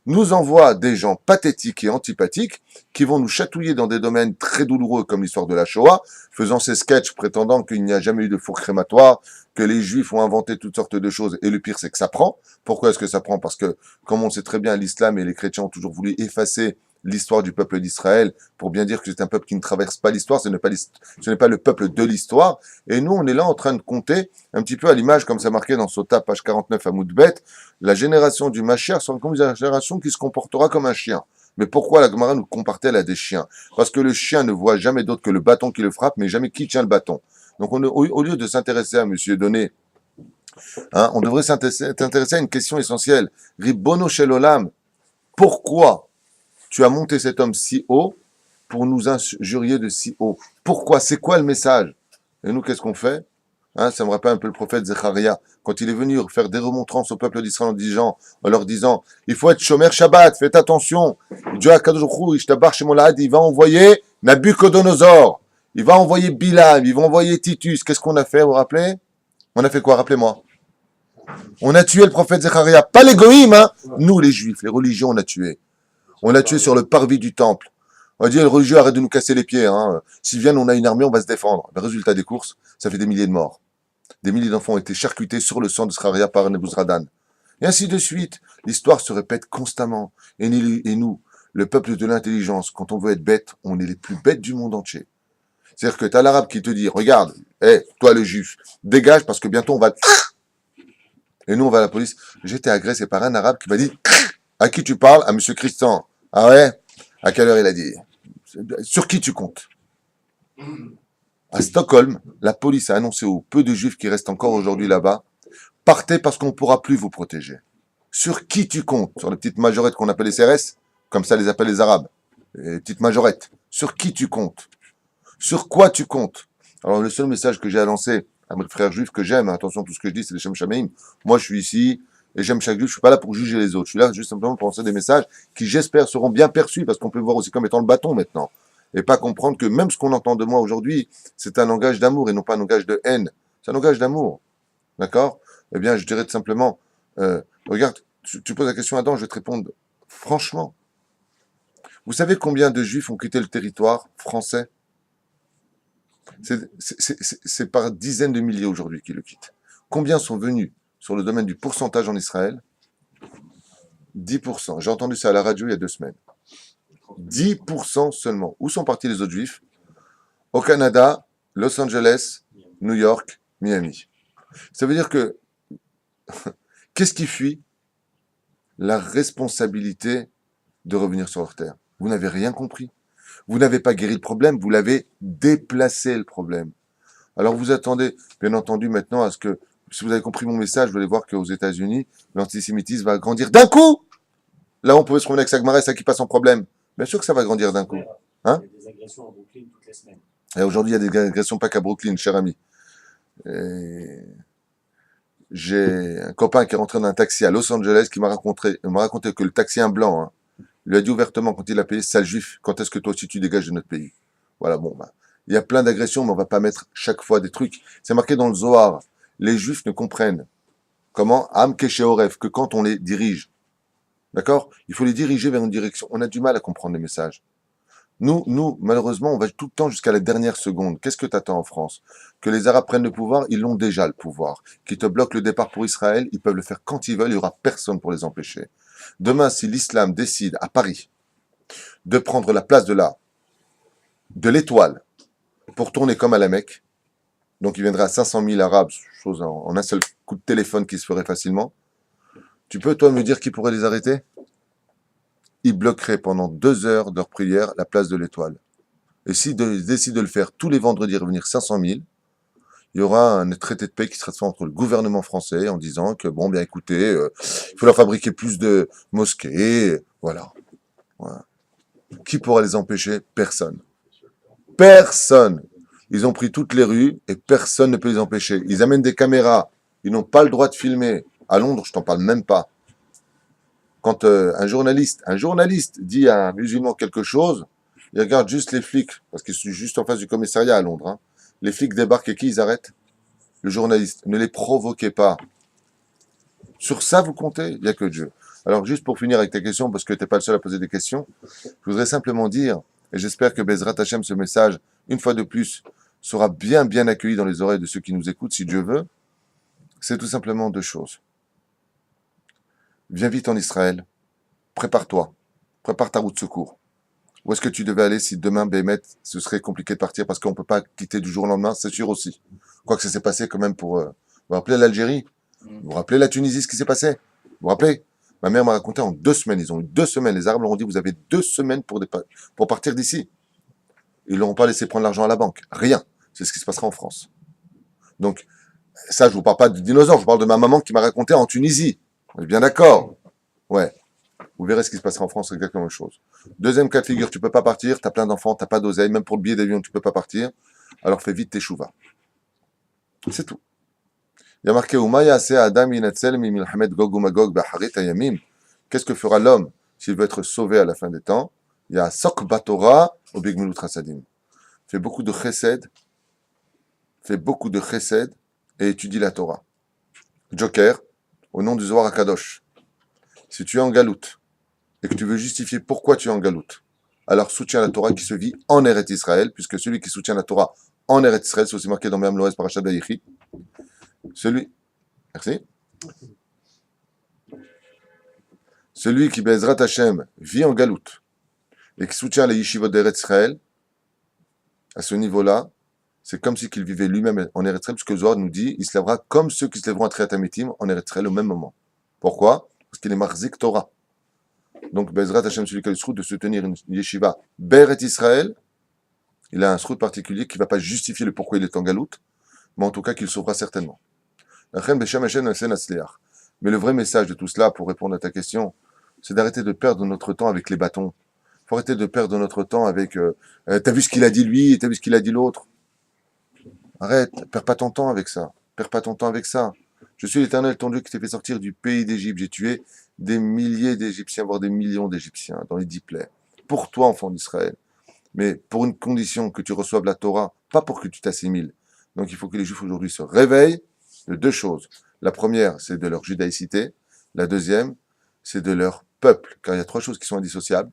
nous envoie des gens pathétiques et antipathiques qui vont nous chatouiller dans des domaines très douloureux comme l'histoire de la Shoah, faisant ces sketchs prétendant qu'il n'y a jamais eu de four crématoire, que les Juifs ont inventé toutes sortes de choses, et le pire c'est que ça prend. Pourquoi est-ce que ça prend? Parce que, comme on sait très bien, l'islam et les chrétiens ont toujours voulu effacer l'histoire du peuple d'Israël, pour bien dire que c'est un peuple qui ne traverse pas l'histoire, ce n'est pas le peuple de l'histoire, et nous on est là en train de compter, un petit peu à l'image, comme ça marqué dans Sota, page 49 à Moudbet, la génération du Mashiach sera comme une génération qui se comportera comme un chien. Mais pourquoi la Gemara nous compare-t-elle à des chiens? Parce que le chien ne voit jamais d'autre que le bâton qui le frappe, mais jamais qui tient le bâton. Donc au lieu de s'intéresser à Monsieur Donné, hein, on devrait s'intéresser à une question essentielle. Ribono shel olam, pourquoi tu as monté cet homme si haut pour nous injurier de si haut? Pourquoi? C'est quoi le message? Et nous, qu'est-ce qu'on fait? Ça me rappelle un peu le prophète Zecharia, quand il est venu faire des remontrances au peuple d'Israël en leur disant, il faut être Shomer Shabbat, faites attention. Dieu Akadosh Baruch Hu, Ishtabar Shemolad, il va envoyer Nabucodonosor, il va envoyer Bilam, il va envoyer Titus. Qu'est-ce qu'on a fait, vous vous rappelez? On a fait quoi? Rappelez-moi. On a tué le prophète Zecharia, pas les goïms, hein. Nous, les juifs, les religions, on a tué. On l'a tué sur le parvis du temple. On a dit, les religieux, arrête de nous casser les pieds, hein. S'ils viennent, on a une armée, on va se défendre. Le résultat des courses, ça fait des milliers de morts. Des milliers d'enfants ont été charcutés sur le sang de Zecharia par Nebuzradan. Et ainsi de suite. L'histoire se répète constamment. Et nous, le peuple de l'intelligence, quand on veut être bête, on est les plus bêtes du monde entier. C'est-à-dire que tu as l'arabe qui te dit, regarde, toi le juif, dégage parce que bientôt on va... Et nous, on va à la police. J'ai été agressé par un arabe qui m'a dit, à qui tu parles? À monsieur Christian. Ah ouais? À quelle heure il a dit? Sur qui tu comptes? À Stockholm, la police a annoncé aux peu de juifs qui restent encore aujourd'hui là-bas, partez parce qu'on ne pourra plus vous protéger. Sur qui tu comptes? Sur les petites majorettes qu'on appelle les CRS, comme ça les appellent les Arabes, les petites majorettes. Sur qui tu comptes? Sur quoi tu comptes? Alors le seul message que j'ai à lancer à mes frères juifs que j'aime, attention, tout ce que je dis c'est les Shem Shameim, moi je suis ici et j'aime chaque juif, je suis pas là pour juger les autres, je suis là juste simplement pour lancer des messages qui j'espère seront bien perçus parce qu'on peut voir aussi comme étant le bâton maintenant. Et pas comprendre que même ce qu'on entend de moi aujourd'hui, c'est un langage d'amour et non pas un langage de haine. C'est un langage d'amour. D'accord? Eh bien, je dirais tout simplement, regarde, tu poses la question à Adam, je vais te répondre franchement. Vous savez combien de juifs ont quitté le territoire français? C'est par dizaines de milliers aujourd'hui qui le quittent. Combien sont venus sur le domaine du pourcentage en Israël? 10%. J'ai entendu ça à la radio il y a 2 semaines. 10% seulement. Où sont partis les autres juifs? Au Canada, Los Angeles, New York, Miami. Ça veut dire que, qu'est-ce qui fuit? La responsabilité de revenir sur leur terre. Vous n'avez rien compris. Vous n'avez pas guéri le problème, vous l'avez déplacé le problème. Alors vous attendez, bien entendu, maintenant à ce que, si vous avez compris mon message, vous allez voir qu'aux États-Unis, l'antisémitisme va grandir d'un coup. Là, on pouvait se promener avec sa Gemara et ça qui passe en problème. Bien sûr que ça va grandir d'un coup. Hein? Il y a des agressions à Brooklyn toutes les semaines. Et aujourd'hui, il y a des agressions pas qu'à Brooklyn, cher ami. Et j'ai un copain qui est rentré dans un taxi à Los Angeles qui m'a raconté que le taxi, un blanc, hein, lui a dit ouvertement quand il a payé, sale juif, quand est-ce que toi aussi tu dégages de notre pays? Voilà, bon, bah, il y a plein d'agressions, mais on va pas mettre chaque fois des trucs. C'est marqué dans le Zohar. Les juifs ne comprennent comment, Am Kesheoref, que quand on les dirige. D'accord? Il faut les diriger vers une direction. On a du mal à comprendre les messages. Nous, malheureusement, on va tout le temps jusqu'à la dernière seconde. Qu'est-ce que tu attends en France? Que les Arabes prennent le pouvoir, ils l'ont déjà le pouvoir. Qu'ils te bloquent le départ pour Israël, ils peuvent le faire quand ils veulent, il n'y aura personne pour les empêcher. Demain, si l'islam décide à Paris de prendre la place de l'étoile pour tourner comme à la Mecque, donc il viendra à 500 000 Arabes, chose en un seul coup de téléphone qui se ferait facilement, tu peux, toi, me dire qui pourrait les arrêter? Ils bloqueraient pendant 2 heures de leur prière la place de l'étoile. Et s'ils décident de le faire tous les vendredis, revenir 500 000, il y aura un traité de paix qui sera fait entre le gouvernement français en disant que, bon, bien écoutez, il faut leur fabriquer plus de mosquées, voilà. Qui pourra les empêcher? Personne. Personne. Ils ont pris toutes les rues et personne ne peut les empêcher. Ils amènent des caméras. Ils n'ont pas le droit de filmer. À Londres, je t'en parle même pas. Quand un journaliste dit à un musulman quelque chose, il regarde juste les flics, parce qu'ils sont juste en face du commissariat à Londres. Hein. Les flics débarquent et qui ils arrêtent? Le journaliste. Ne les provoquez pas. Sur ça, vous comptez? Il n'y a que Dieu. Alors, juste pour finir avec ta question, parce que tu n'es pas le seul à poser des questions, je voudrais simplement dire, et j'espère que Bezrat Hashem, ce message, une fois de plus, sera bien accueilli dans les oreilles de ceux qui nous écoutent, si Dieu veut, c'est tout simplement 2 choses. Viens vite en Israël, prépare-toi, prépare ta route de secours. Où est-ce que tu devais aller si demain, Bémet, ce serait compliqué de partir parce qu'on ne peut pas quitter du jour au lendemain, c'est sûr aussi. Quoique ça s'est passé quand même pour... vous vous rappelez l'Algérie? Vous vous rappelez la Tunisie, ce qui s'est passé? Vous vous rappelez? Ma mère m'a raconté en 2 semaines, ils ont eu 2 semaines, les Arabes leur ont dit, vous avez 2 semaines pour partir d'ici. Ils ne leur ont pas laissé prendre l'argent à la banque, rien. C'est ce qui se passera en France. Donc, ça, je ne vous parle pas de dinosaures, je vous parle de ma maman qui m'a raconté en Tunisie. On est bien d'accord? Ouais. Vous verrez ce qui se passera en France, c'est exactement la même chose. Deuxième cas de figure, tu peux pas partir, tu as plein d'enfants, tu n'as pas d'oseille, même pour le billet d'avion, tu peux pas partir. Alors fais vite tes chouvas. C'est tout. Il y a marqué Umaya se Adam inatzel mi milhamet Gog uMagog b'acharit hayamim. Qu'est-ce que fera l'homme s'il veut être sauvé à la fin des temps? Il y a Sok Batora au Bigmilut Rasadim. Fais beaucoup de chesed et étudie la Torah. Joker, au nom du Zohar HaKadosh. Si tu es en galoute et que tu veux justifier pourquoi tu es en galoute, alors soutiens la Torah qui se vit en Eretz Israël, puisque celui qui soutient la Torah en Eretz Israël, c'est aussi marqué dans Me'am Loez Parashat Vayechi. Celui qui, Bezrat Hashem, vit en galoute et qui soutient les yeshivot d'Eretz Israël, à ce niveau-là, c'est comme si qu'il vivait lui-même en Eretz Israël, puisque le Zohar nous dit, il se lèvera comme ceux qui se lèveront à Triat Amitim en Eretz Israël au même moment. Pourquoi? Parce qu'il est Marzik Torah. Donc, Bezrat Hashem, celui qui a le srout de soutenir une yeshiva Beret Israël, il a un srout particulier qui ne va pas justifier le pourquoi il est en galoute, mais en tout cas qu'il sauvera certainement. Mais le vrai message de tout cela, pour répondre à ta question, c'est d'arrêter de perdre notre temps avec les bâtons. Il faut arrêter de perdre notre temps avec t'as vu ce qu'il a dit lui, t'as vu ce qu'il a dit l'autre. Arrête, perds pas ton temps avec ça. Perds pas ton temps avec ça. Je suis l'Éternel, ton Dieu, qui t'ai fait sortir du pays d'Égypte. J'ai tué des milliers d'Égyptiens, voire des millions d'Égyptiens dans les 10 plaies. Pour toi, enfant d'Israël. Mais pour une condition, que tu reçoives la Torah, pas pour que tu t'assimiles. Donc il faut que les Juifs aujourd'hui se réveillent de deux choses. La première, c'est de leur judaïcité. La deuxième, c'est de leur peuple. Car il y a trois choses qui sont indissociables.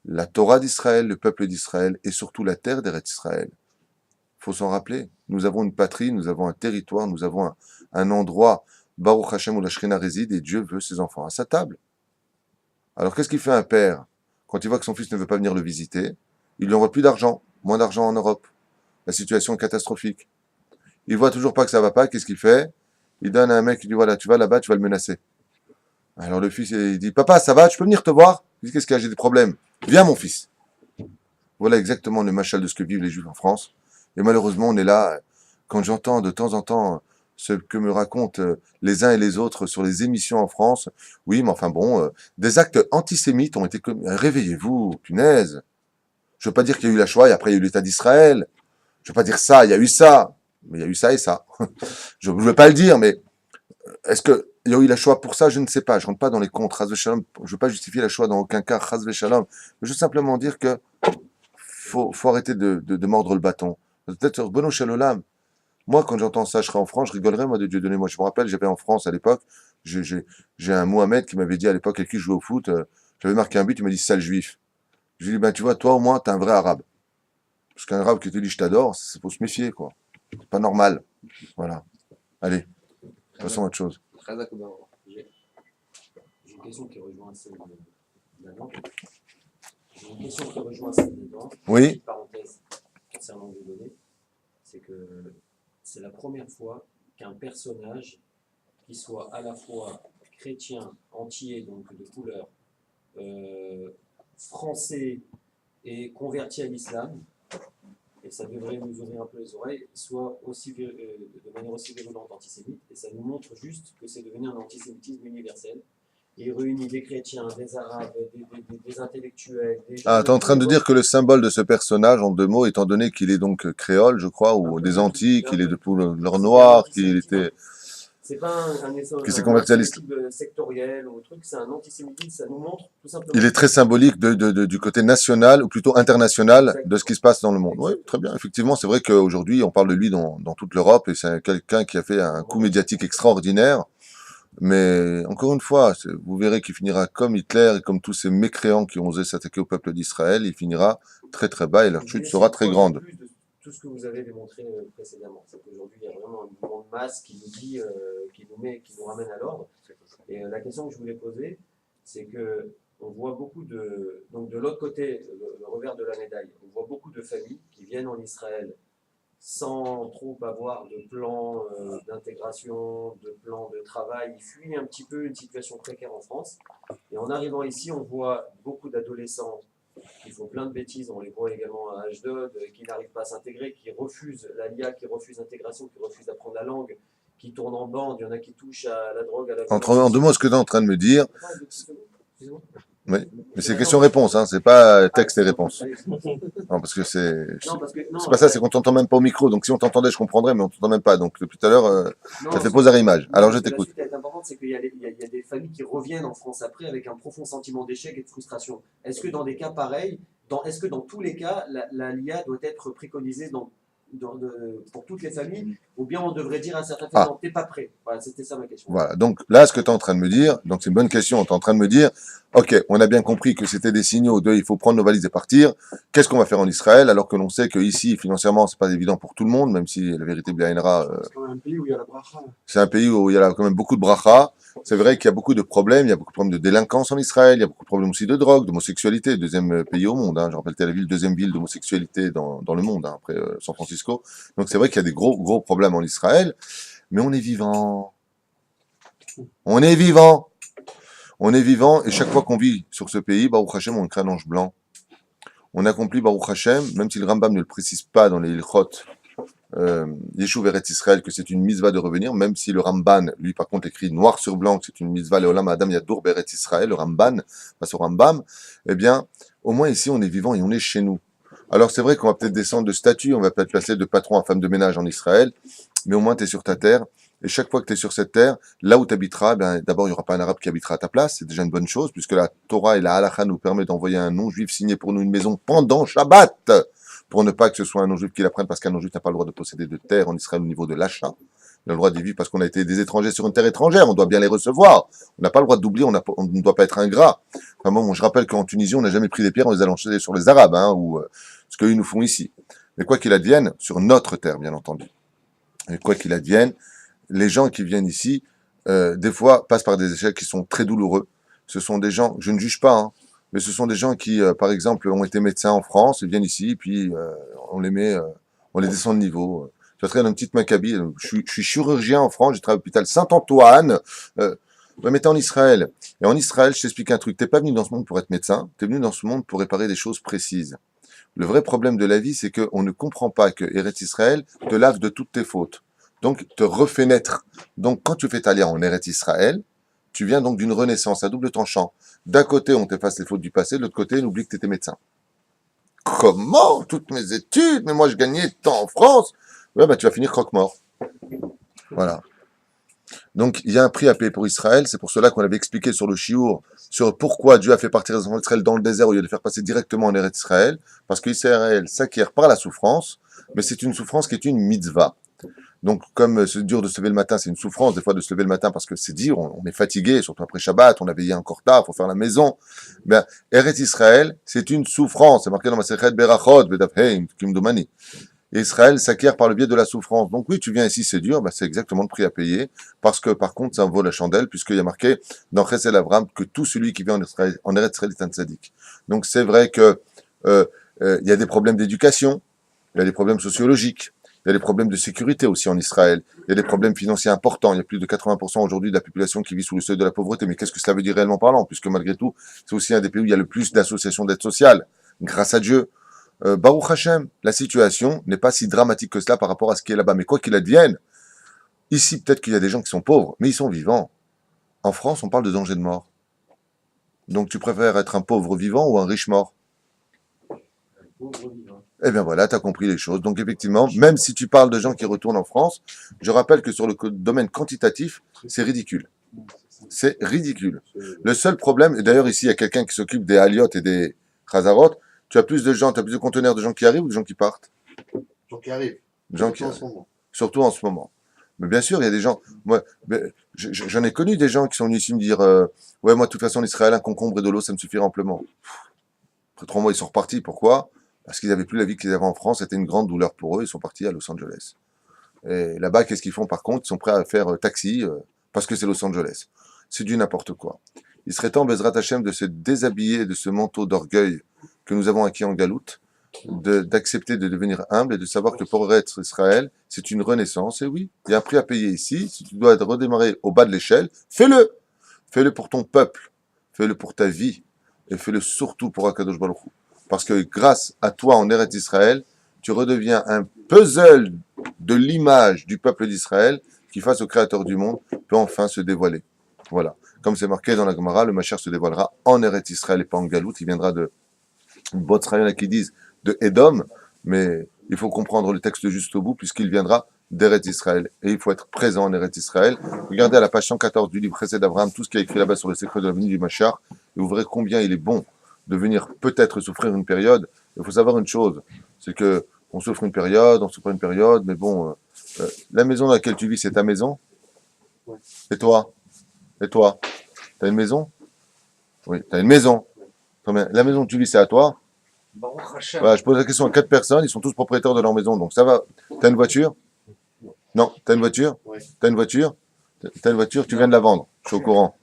La Torah d'Israël, le peuple d'Israël et surtout la terre d'Eretz Israël. Il faut s'en rappeler. Nous avons une patrie, nous avons un territoire, nous avons un endroit, Baruch Hashem, où la Shrina réside et Dieu veut ses enfants à sa table. Alors qu'est-ce qu'il fait un père quand il voit que son fils ne veut pas venir le visiter? Il lui envoie plus d'argent, moins d'argent en Europe. La situation est catastrophique. Il voit toujours pas que ça va pas, qu'est-ce qu'il fait? Il donne à un mec, il dit voilà, tu vas là-bas, tu vas le menacer. Alors le fils, il dit papa, ça va, tu peux venir te voir? Il dit qu'est-ce qu'il y a, j'ai des problèmes. Viens mon fils. Voilà exactement le machal de ce que vivent les Juifs en France. Et malheureusement, on est là, quand j'entends de temps en temps ce que me racontent les uns et les autres sur les émissions en France, oui, mais enfin bon, des actes antisémites ont été commis. Réveillez-vous, punaise. Je veux pas dire qu'il y a eu la Shoah et après il y a eu l'État d'Israël. Je veux pas dire ça, il y a eu ça. Mais il y a eu ça et ça. Je ne veux pas le dire, mais est-ce qu'il y a eu la Shoah pour ça? Je ne sais pas. Je ne rentre pas dans les comptes. Chas v'shalom. Je ne veux pas justifier la Shoah dans aucun cas. Chas v'shalom. Je veux simplement dire que faut arrêter de mordre le bâton. Peut-être sur Bono Shalolam. Moi, quand j'entends ça, je serais en France, je rigolerais, moi, de Dieu donné. Moi, je me rappelle, j'avais en France à l'époque, j'ai un Mohamed qui m'avait dit à l'époque, avec qui je jouais au foot, j'avais marqué un but, il m'a dit sale juif. Je lui ai dit, ben, tu vois, toi, au moins, t'es un vrai arabe. Parce qu'un arabe qui te dit je t'adore, c'est faut se méfier, quoi. C'est pas normal. Voilà. Allez, passons à autre chose. J'ai une question qui rejoint celle d'avant. J'ai une question qui rejoint celle d'avant. Oui. Petite parenthèse concernant les données, c'est que c'est la première fois qu'un personnage qui soit à la fois chrétien, entier, donc de couleur, français et converti à l'islam, et ça devrait nous ouvrir un peu les oreilles, soit aussi de manière aussi virulente antisémite, et ça nous montre juste que c'est devenu un antisémitisme universel. Et il réunit des chrétiens, des arabes, des intellectuels. Ah, tu es en train de dire que le symbole de ce personnage, en deux mots, étant donné qu'il est donc créole, je crois, ou des Antilles, qu'il est de couleur noire, qu'il était... C'est pas qui s'est converti à l'islam sectoriel ou truc, c'est un antisémitisme, ça nous montre tout simplement. Il est très symbolique du côté national, ou plutôt international, de ce qui se passe dans le monde. Oui, très bien. Effectivement, c'est vrai qu'aujourd'hui, on parle de lui dans toute l'Europe, et c'est quelqu'un qui a fait un coup médiatique extraordinaire. Mais encore une fois, vous verrez qu'il finira comme Hitler et comme tous ces mécréants qui ont osé s'attaquer au peuple d'Israël. Il finira très très bas et leur chute sera très grande. Plus de tout ce que vous avez démontré précédemment, c'est qu'aujourd'hui il y a vraiment un mouvement de masse qui nous dit, qui nous ramène à l'ordre. Et la question que je voulais poser, c'est que on voit beaucoup donc de l'autre côté, le revers de la médaille, on voit beaucoup de familles qui viennent en Israël sans trop avoir de plan d'intégration, de plan de travail. Ils fuient un petit peu une situation précaire en France. Et en arrivant ici, on voit beaucoup d'adolescents qui font plein de bêtises. On les voit également à Ashdod, qui n'arrivent pas à s'intégrer, qui refusent l'ALIA, qui refusent l'intégration, qui refusent d'apprendre la langue, qui tournent en bande. Il y en a qui touchent à la drogue, à la violence. En deux mots, ce que tu es en train de me dire, Oui, mais c'est question-réponse, hein, c'est pas texte et réponse. Non, parce que Non, parce que, non, c'est pas ça, c'est qu'on t'entend même pas au micro. Donc si on t'entendait, je comprendrais, mais on t'entend même pas. Donc depuis tout à l'heure, non, ça fait pause à rimage. non, Alors je parce que la t'écoute. suite est importante, c'est qu'il y a, il y a des familles qui reviennent en France après avec un profond sentiment d'échec et de frustration. Est-ce que dans des cas pareils, est-ce que dans tous les cas, l'IA doit être préconisée pour toutes les familles, ou bien on devrait dire à certaines familles, non, t'es pas prêt. Voilà, c'était ça ma question. Voilà. Donc là, ce que tu es en train de me dire, donc c'est une bonne question. Tu es en train de me dire, ok, on a bien compris que c'était des signaux de, il faut prendre nos valises et partir. Qu'est-ce qu'on va faire en Israël, alors que l'on sait que ici, financièrement, c'est pas évident pour tout le monde, même si la vérité Blainra, C'est quand même un pays où il y a la bracha. c'est un pays où il y a quand même beaucoup de bracha. C'est vrai qu'il y a beaucoup de problèmes, il y a beaucoup de problèmes de délinquance en Israël, il y a beaucoup de problèmes aussi de drogue, d'homosexualité, deuxième pays au monde. Hein. Je rappelle Tel Aviv, deuxième ville d'homosexualité dans le monde, hein, après San Francisco. Donc c'est vrai qu'il y a des gros problèmes en Israël, mais on est vivant. On est vivant. On est vivant, et chaque fois qu'on vit sur ce pays, Baruch Hashem, on crée un ange blanc. On accomplit Baruch Hashem, même si le Rambam ne le précise pas dans les Ilchot, Yeshuv Eretz Israël, que c'est une mitzvah de revenir, même si le Ramban, lui par contre écrit noir sur blanc que c'est une mitzvah, le Olam Adam Yadour Beretz Israël, le Ramban, face au Rambam, eh bien, au moins ici on est vivant et on est chez nous. Alors c'est vrai qu'on va peut-être descendre de statut, on va peut-être passer de patron à femme de ménage en Israël, mais au moins tu es sur ta terre, et chaque fois que tu es sur cette terre, là où tu habiteras, ben, d'abord il n'y aura pas un arabe qui habitera à ta place, c'est déjà une bonne chose, puisque la Torah et la Halakha nous permettent d'envoyer un non-juif signer pour nous une maison pendant Shabbat, pour ne pas que ce soit un non-juif qui la prenne, parce qu'un non-juif n'a pas le droit de posséder de terre en Israël au niveau de l'achat. Il a le droit d'y vivre parce qu'on a été des étrangers sur une terre étrangère, on doit bien les recevoir. On n'a pas le droit d'oublier, on ne doit pas être ingrat. Enfin bon, je rappelle qu'en Tunisie, on n'a jamais pris des pierres, on les a lancées sur les Arabes, hein, ou ce qu'ils nous font ici. Mais quoi qu'il advienne, sur notre terre, bien entendu. Et quoi qu'il advienne, les gens qui viennent ici, des fois, passent par des échecs qui sont très douloureux. Ce sont des gens, je ne juge pas, hein, mais ce sont des gens qui, par exemple, ont été médecins en France, ils viennent ici, puis on les met, on les descend de niveau. Je vais dans une petite Maccabi, je suis chirurgien en France, j'ai travaillé à l'hôpital Saint-Antoine, mais t'es en Israël. Et en Israël, je t'explique un truc, t'es pas venu dans ce monde pour être médecin, t'es venu dans ce monde pour réparer des choses précises. Le vrai problème de la vie, c'est qu'on ne comprend pas que Eretz Israël te lave de toutes tes fautes. Donc, te refait naître. Donc, quand tu fais ta lien en Eretz Israël, tu viens donc d'une renaissance à double tranchant. D'un côté, on t'efface les fautes du passé, de l'autre côté, on oublie que tu étais médecin. Comment? Toutes mes études, mais moi je gagnais tant en France. Ouais, bah tu vas finir croque-mort. Voilà. Donc, il y a un prix à payer pour Israël. C'est pour cela qu'on avait expliqué sur le Chiour, sur pourquoi Dieu a fait partir les enfants d'Israël dans le désert au lieu de les faire passer directement en Eretz Israël. Parce qu'Israël s'acquiert par la souffrance, mais c'est une souffrance qui est une mitzvah. Donc, comme c'est dur de se lever le matin, c'est une souffrance des fois de se lever le matin parce que c'est dur, on est fatigué, surtout après Shabbat, on a veillé encore tard, il faut faire la maison. Ben, Eretz Israël, c'est une souffrance. C'est marqué dans ma Masechet Berachot, Bedaf Heim, Kimdomani. Israël s'acquiert par le biais de la souffrance. Donc oui, tu viens ici, c'est dur, ben, c'est exactement le prix à payer, parce que par contre, ça en vaut la chandelle, puisqu'il y a marqué dans Chesed Avram que tout celui qui vient en Eretz Israël est un tzaddik. Donc c'est vrai que il y a des problèmes d'éducation, il y a des problèmes sociologiques, il y a des problèmes de sécurité aussi en Israël. Il y a des problèmes financiers importants. Il y a plus de 80% aujourd'hui de la population qui vit sous le seuil de la pauvreté. Mais qu'est-ce que cela veut dire réellement parlant? Puisque malgré tout, c'est aussi un des pays où il y a le plus d'associations d'aide sociale. Grâce à Dieu. Baruch Hashem, la situation n'est pas si dramatique que cela par rapport à ce qui est là-bas. Mais quoi qu'il advienne, ici peut-être qu'il y a des gens qui sont pauvres, mais ils sont vivants. En France, on parle de danger de mort. Donc tu préfères être un pauvre vivant ou un riche mort? Eh bien voilà, tu as compris les choses. Donc effectivement, même si tu parles de gens qui retournent en France, je rappelle que sur le domaine quantitatif, c'est ridicule. C'est ridicule. Le seul problème, et d'ailleurs ici il y a quelqu'un qui s'occupe des Aliot et des Khazarot, tu as plus de gens, tu as plus de conteneurs de gens qui arrivent ou de gens qui partent? Gens qui arrivent. Gens qui En arrivent. ce moment. Surtout en ce moment. Mais bien sûr, il y a des gens. Moi, j'en ai connu des gens qui sont venus ici me dire ouais, moi, de toute façon, en Israël, un concombre et de l'eau, ça me suffira amplement. Après 3 mois, ils sont repartis. Pourquoi? Parce qu'ils n'avaient plus la vie qu'ils avaient en France. C'était une grande douleur pour eux. Ils sont partis à Los Angeles. Et là-bas, qu'est-ce qu'ils font par contre? Ils sont prêts à faire taxi parce que c'est Los Angeles. C'est du n'importe quoi. Il serait temps, Bezrat Hashem, de se déshabiller de ce manteau d'orgueil que nous avons acquis en Galoute, d'accepter de devenir humble et de savoir que pour être Israël, c'est une renaissance. Et oui, il y a un prix à payer ici. Si tu dois redémarrer au bas de l'échelle, fais-le. Fais-le pour ton peuple. Fais-le pour ta vie. Et fais-le surtout pour Akadosh Baruch Hu. Parce que grâce à toi en Eretz Israël, tu redeviens un puzzle de l'image du peuple d'Israël qui, face au Créateur du monde, peut enfin se dévoiler. Voilà. Comme c'est marqué dans la Gemara, le Mashiach se dévoilera en Eretz Israël et pas en Galout. Il viendra de Botzraïon qui disent de Édom, mais il faut comprendre le texte juste au bout puisqu'il viendra d'Eretz Israël. Et il faut être présent en Eretz Israël. Regardez à la page 114 du livre Chesed d'Abraham, tout ce qui est écrit là-bas sur le secret de la venue du Mashiach, et vous verrez combien il est bon de venir peut-être souffrir une période. Il faut savoir une chose, c'est que on souffre une période, mais bon, la maison dans laquelle tu vis, c'est ta maison. Ouais. Et toi? T'as une maison? Oui, t'as une maison. Très bien. La maison où tu vis, c'est à toi? Baruch Hashem. Voilà, je pose la question à 4 personnes, ils sont tous propriétaires de leur maison, donc ça va. T'as une voiture? Non. T'as une voiture? Ouais. T'as une voiture? T'as une voiture, tu viens de la vendre. Je suis au courant.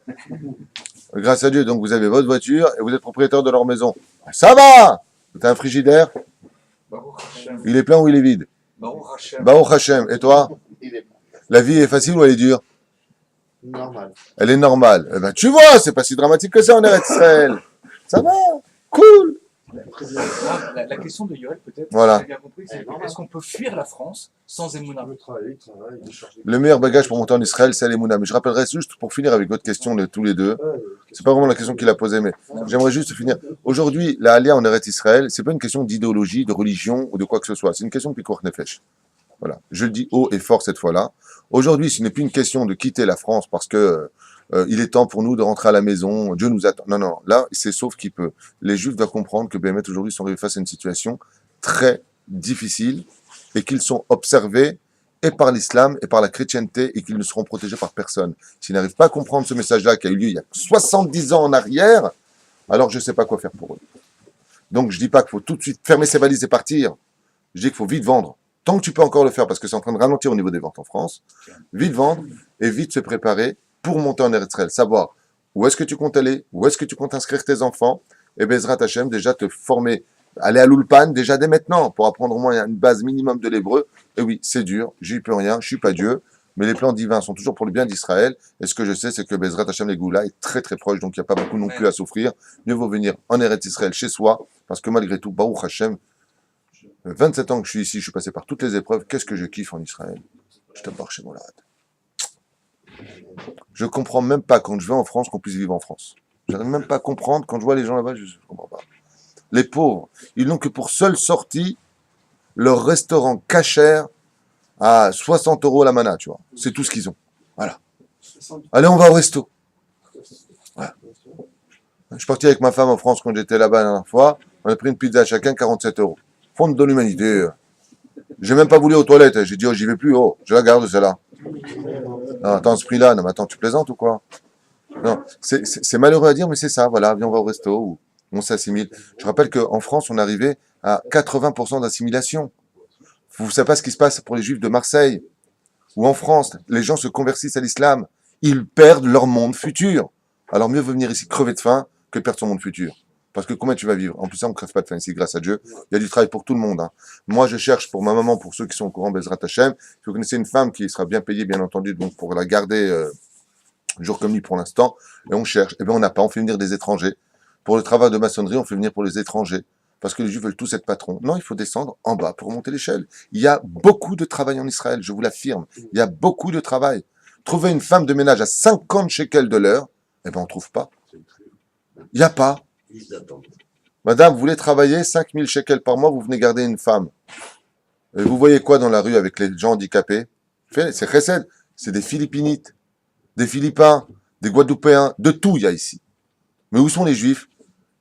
Grâce à Dieu, donc vous avez votre voiture et vous êtes propriétaire de leur maison. Ça va! T'as un frigidaire? Baruch Hashem. Il est plein ou il est vide? Baruch Hashem. Baruch Hashem. Et toi? Il est La vie est facile ou elle est dure? normal. Elle est normale. Eh ben, tu vois, c'est pas si dramatique que ça en Eretz Israël. Ça va? Cool! La question de Yoel, peut-être, Voilà. si j'ai bien compris, c'est est-ce qu'on peut fuir la France sans Emouna? Il travaille, il cherche des... Le meilleur bagage pour monter en Israël, c'est l'Emouna. Mais je rappellerai juste, pour finir avec votre question de tous les deux, c'est pas vraiment la question qu'il a posée, mais j'aimerais juste finir. Aujourd'hui, la Alia en Eretz Israël, c'est pas une question d'idéologie, de religion ou de quoi que ce soit. C'est une question de Pikuach Nefesh. Voilà. Je le dis haut et fort cette fois-là. Aujourd'hui, ce n'est plus une question de quitter la France parce que il est temps pour nous de rentrer à la maison. Dieu nous attend. Non, non. Là, c'est sauf qui peut. Les Juifs doivent comprendre que Béhémet aujourd'hui sont arrivés face à une situation très difficile et qu'ils sont observés et par l'islam et par la chrétienté et qu'ils ne seront protégés par personne. S'ils n'arrivent pas à comprendre ce message-là qui a eu lieu il y a 70 ans en arrière, alors je ne sais pas quoi faire pour eux. Donc je dis pas qu'il faut tout de suite fermer ses valises et partir. Je dis qu'il faut vite vendre. Tant que tu peux encore le faire, parce que c'est en train de ralentir au niveau des ventes en France, vite vendre et vite se préparer pour monter en Eretz Israël. Savoir où est-ce que tu comptes aller, où est-ce que tu comptes inscrire tes enfants, et Bezrat Hashem, déjà te former, aller à l'Ulpan déjà dès maintenant, pour apprendre au moins une base minimum de l'hébreu. Et oui, c'est dur, j'y peux rien, je suis pas Dieu, mais les plans divins sont toujours pour le bien d'Israël, et ce que je sais, c'est que Bezrat Hashem, les Goula est très très proche, donc il n'y a pas beaucoup non plus à souffrir. Mieux vaut venir en Eretz Israël chez soi, parce que malgré tout, Baruch Hashem, 27 ans que je suis ici, je suis passé par toutes les épreuves, qu'est-ce que je kiffe en Israël. Je te barre chez Molad. Je comprends même pas quand je vais en France qu'on puisse vivre en France. J'arrive même pas à comprendre quand je vois les gens là-bas, je comprends pas. Les pauvres, ils n'ont que pour seule sortie leur restaurant kasher à 60 € la mana, tu vois. C'est tout ce qu'ils ont. Voilà. Allez, on va au resto. Voilà. Je suis parti avec ma femme en France quand j'étais là-bas la dernière fois. On a pris une pizza à chacun, 47 €. Fond de l'humanité. J'ai même pas voulu aux toilettes. J'ai dit, oh, j'y vais plus. Oh, je la garde, celle-là. Non, attends, ce prix-là. Non, mais attends, tu plaisantes ou quoi? Non, c'est malheureux à dire, mais c'est ça. Voilà, viens, on va au resto où on s'assimile. Je rappelle qu'en France, on arrivait à 80% d'assimilation. Vous ne savez pas ce qui se passe pour les Juifs de Marseille ou en France. Les gens se convertissent à l'islam. Ils perdent leur monde futur. Alors mieux vaut venir ici crever de faim que de perdre son monde futur. Parce que combien tu vas vivre? En plus, ça, on ne crève pas de faim ici, grâce à Dieu. Il y a du travail pour tout le monde. Hein. Moi, je cherche pour ma maman, pour ceux qui sont au courant, Bezrat Hashem. Si vous connaissez une femme qui sera bien payée, bien entendu, donc pour la garder jour comme nuit pour l'instant, et on cherche. Eh bien, on n'a pas. On fait venir des étrangers. Pour le travail de maçonnerie, on fait venir pour les étrangers. Parce que les Juifs veulent tous être patrons. Non, il faut descendre en bas pour remonter l'échelle. Il y a beaucoup de travail en Israël, je vous l'affirme. Il y a beaucoup de travail. Trouver une femme de ménage à 50 shekels de l'heure, eh bien, on ne trouve pas. Il n'y a pas. Madame, vous voulez travailler 5000 shekels par mois, vous venez garder une femme. Et vous voyez quoi dans la rue avec les gens handicapés? C'est chesed, c'est des Philippinites, des Philippins, des Guadeloupéens, de tout il y a ici. Mais où sont les Juifs?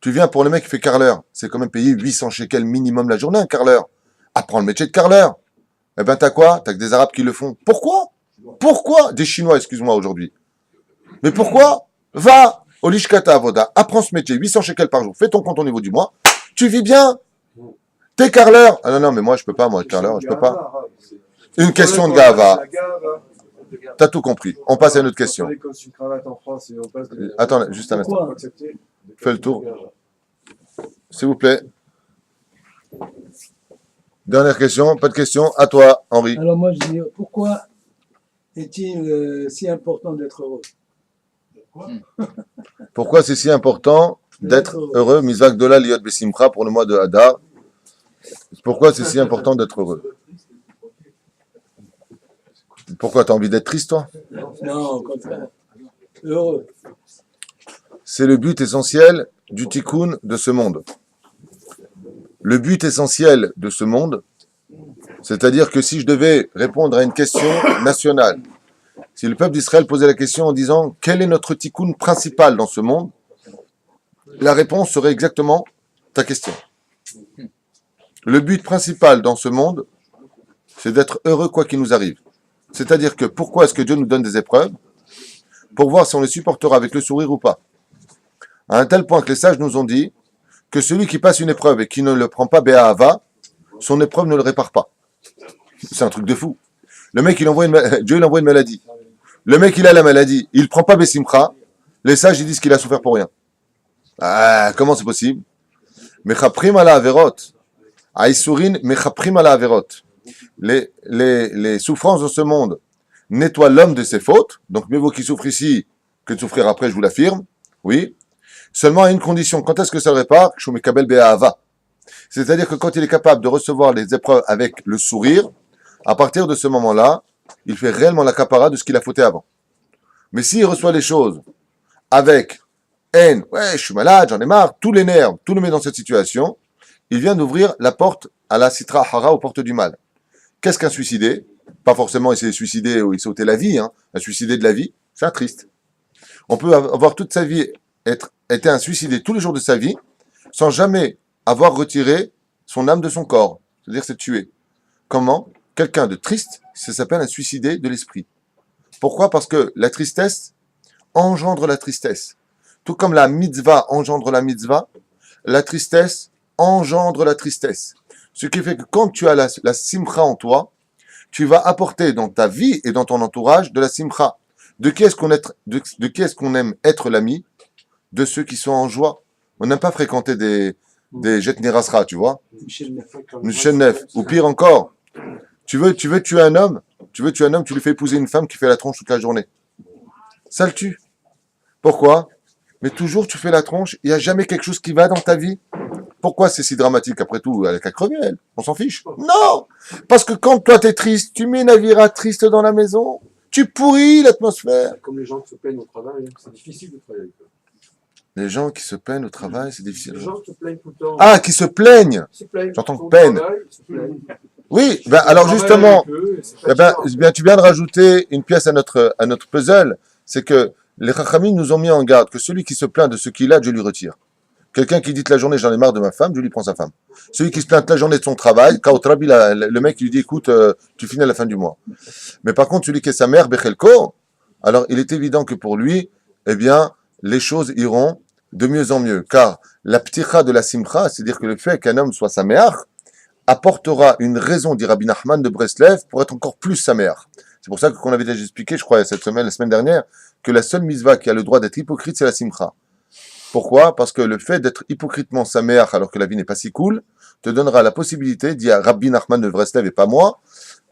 Tu viens pour le mec qui fait carreleur, c'est quand même payé 800 shekels minimum la journée un carreleur. Apprends le métier de carreleur. Eh ben t'as quoi? T'as que des Arabes qui le font. Pourquoi? Pourquoi? Des Chinois, excuse-moi, aujourd'hui. Mais pourquoi? Va au Lishkata Avoda, apprends ce métier, 800 shekels par jour, fais ton compte au niveau du mois, tu vis bien. T'es carreleur. Ah non, non, mais moi je peux pas, moi, carreleur, je peux pas. Une question de gava. T'as tout compris. On passe à une autre question. Attends, juste un instant. Fais le tour. S'il vous plaît. Dernière question, pas de question. À toi, Henri. Alors moi je dis, pourquoi est-il si important d'être heureux? Pourquoi c'est si important d'être heureux? Mizvak Dola Liot Besimcha pour le mois de Hadar. Pourquoi c'est si important d'être heureux? Pourquoi t'as envie d'être triste, toi? Non, au contraire. Heureux. C'est le but essentiel du tikkun de ce monde. Le but essentiel de ce monde, c'est-à-dire que si je devais répondre à une question nationale, si le peuple d'Israël posait la question en disant « Quel est notre tikkun principal dans ce monde ?» la réponse serait exactement ta question. Le but principal dans ce monde, c'est d'être heureux quoi qu'il nous arrive. C'est-à-dire que pourquoi est-ce que Dieu nous donne des épreuves? Pour voir si on les supportera avec le sourire ou pas. À un tel point que les sages nous ont dit que celui qui passe une épreuve et qui ne le prend pas Bé'ahava, son épreuve ne le répare pas. C'est un truc de fou. Le mec, Dieu il envoie une maladie. Le mec, il a la maladie, il ne prend pas Bessimcha. Les sages, ils disent qu'il a souffert pour rien. Ah, comment c'est possible? Mechaprim ala averot. Aïsourin mechaprim ala averot. Les souffrances de ce monde nettoient l'homme de ses fautes. Donc, mieux vaut qu'il souffre ici que de souffrir après, je vous l'affirme. Oui. Seulement à une condition. Quand est-ce que ça le répare? Shumekabel be'ahava. C'est-à-dire que quand il est capable de recevoir les épreuves avec le sourire, à partir de ce moment-là, il fait réellement la capara de ce qu'il a fauté avant. Mais s'il reçoit les choses avec haine, ouais, je suis malade, j'en ai marre, tous les nerfs, tout le met dans cette situation, il vient d'ouvrir la porte à la sitra hara, aux portes du mal. Qu'est-ce qu'un suicidé? Pas forcément essayer de suicider ou il sauter la vie, hein. Un suicidé de la vie, c'est un triste. On peut avoir toute sa vie été un suicidé tous les jours de sa vie, sans jamais avoir retiré son âme de son corps. C'est-à-dire c'est tué. Comment? Quelqu'un de triste, ça s'appelle un suicidé de l'esprit. Pourquoi? Parce que la tristesse engendre la tristesse. Tout comme la mitzvah engendre la tristesse engendre la tristesse. Ce qui fait que quand tu as la simcha en toi, tu vas apporter dans ta vie et dans ton entourage de la simcha. De qui est-ce qu'on aime être l'ami? De ceux qui sont en joie. On n'aime pas fréquenter des jet nirasra, tu vois. Michel Neff. Ou pire encore, tu veux tuer un homme, tu lui fais épouser une femme qui fait la tronche toute la journée. Ça le tue. Pourquoi? Mais toujours tu fais la tronche, il n'y a jamais quelque chose qui va dans ta vie. Pourquoi c'est si dramatique? Après tout, elle a qu'à crever, elle. On s'en fiche. Non! Parce que quand toi t'es triste, tu mets une avira triste dans la maison, tu pourris l'atmosphère. Comme les gens qui se plaignent au travail, c'est difficile de travailler avec eux. Les gens qui se plaignent au travail, c'est difficile. Les gens se plaignent tout le temps. Ah, qui se plaignent! Ils se plaignent. J'entends Au peine. travail, ils se plaignent. Oui, ben alors justement, tu viens de rajouter une pièce à notre puzzle, c'est que les Chachamim nous ont mis en garde que celui qui se plaint de ce qu'il a, Dieu lui retire. Quelqu'un qui dit toute la journée j'en ai marre de ma femme, Dieu lui prend sa femme. Celui qui se plaint toute la journée de son travail, Kaotrabi, le mec lui dit écoute, tu finis à la fin du mois. Mais par contre, celui qui est sa mère, Bechelko, alors il est évident que pour lui, eh bien, les choses iront de mieux en mieux. Car la pticha de la simcha, c'est-à-dire que le fait qu'un homme soit sa mère, apportera une raison, dit Rabbi Nachman de Breslev, pour être encore plus sa mère. C'est pour ça qu'on avait déjà expliqué, je crois, la semaine dernière, que la seule mitzvah qui a le droit d'être hypocrite, c'est la simcha. Pourquoi? Parce que le fait d'être hypocritement sa mère, alors que la vie n'est pas si cool, te donnera la possibilité, dit Rabbi Nachman de Breslev et pas moi,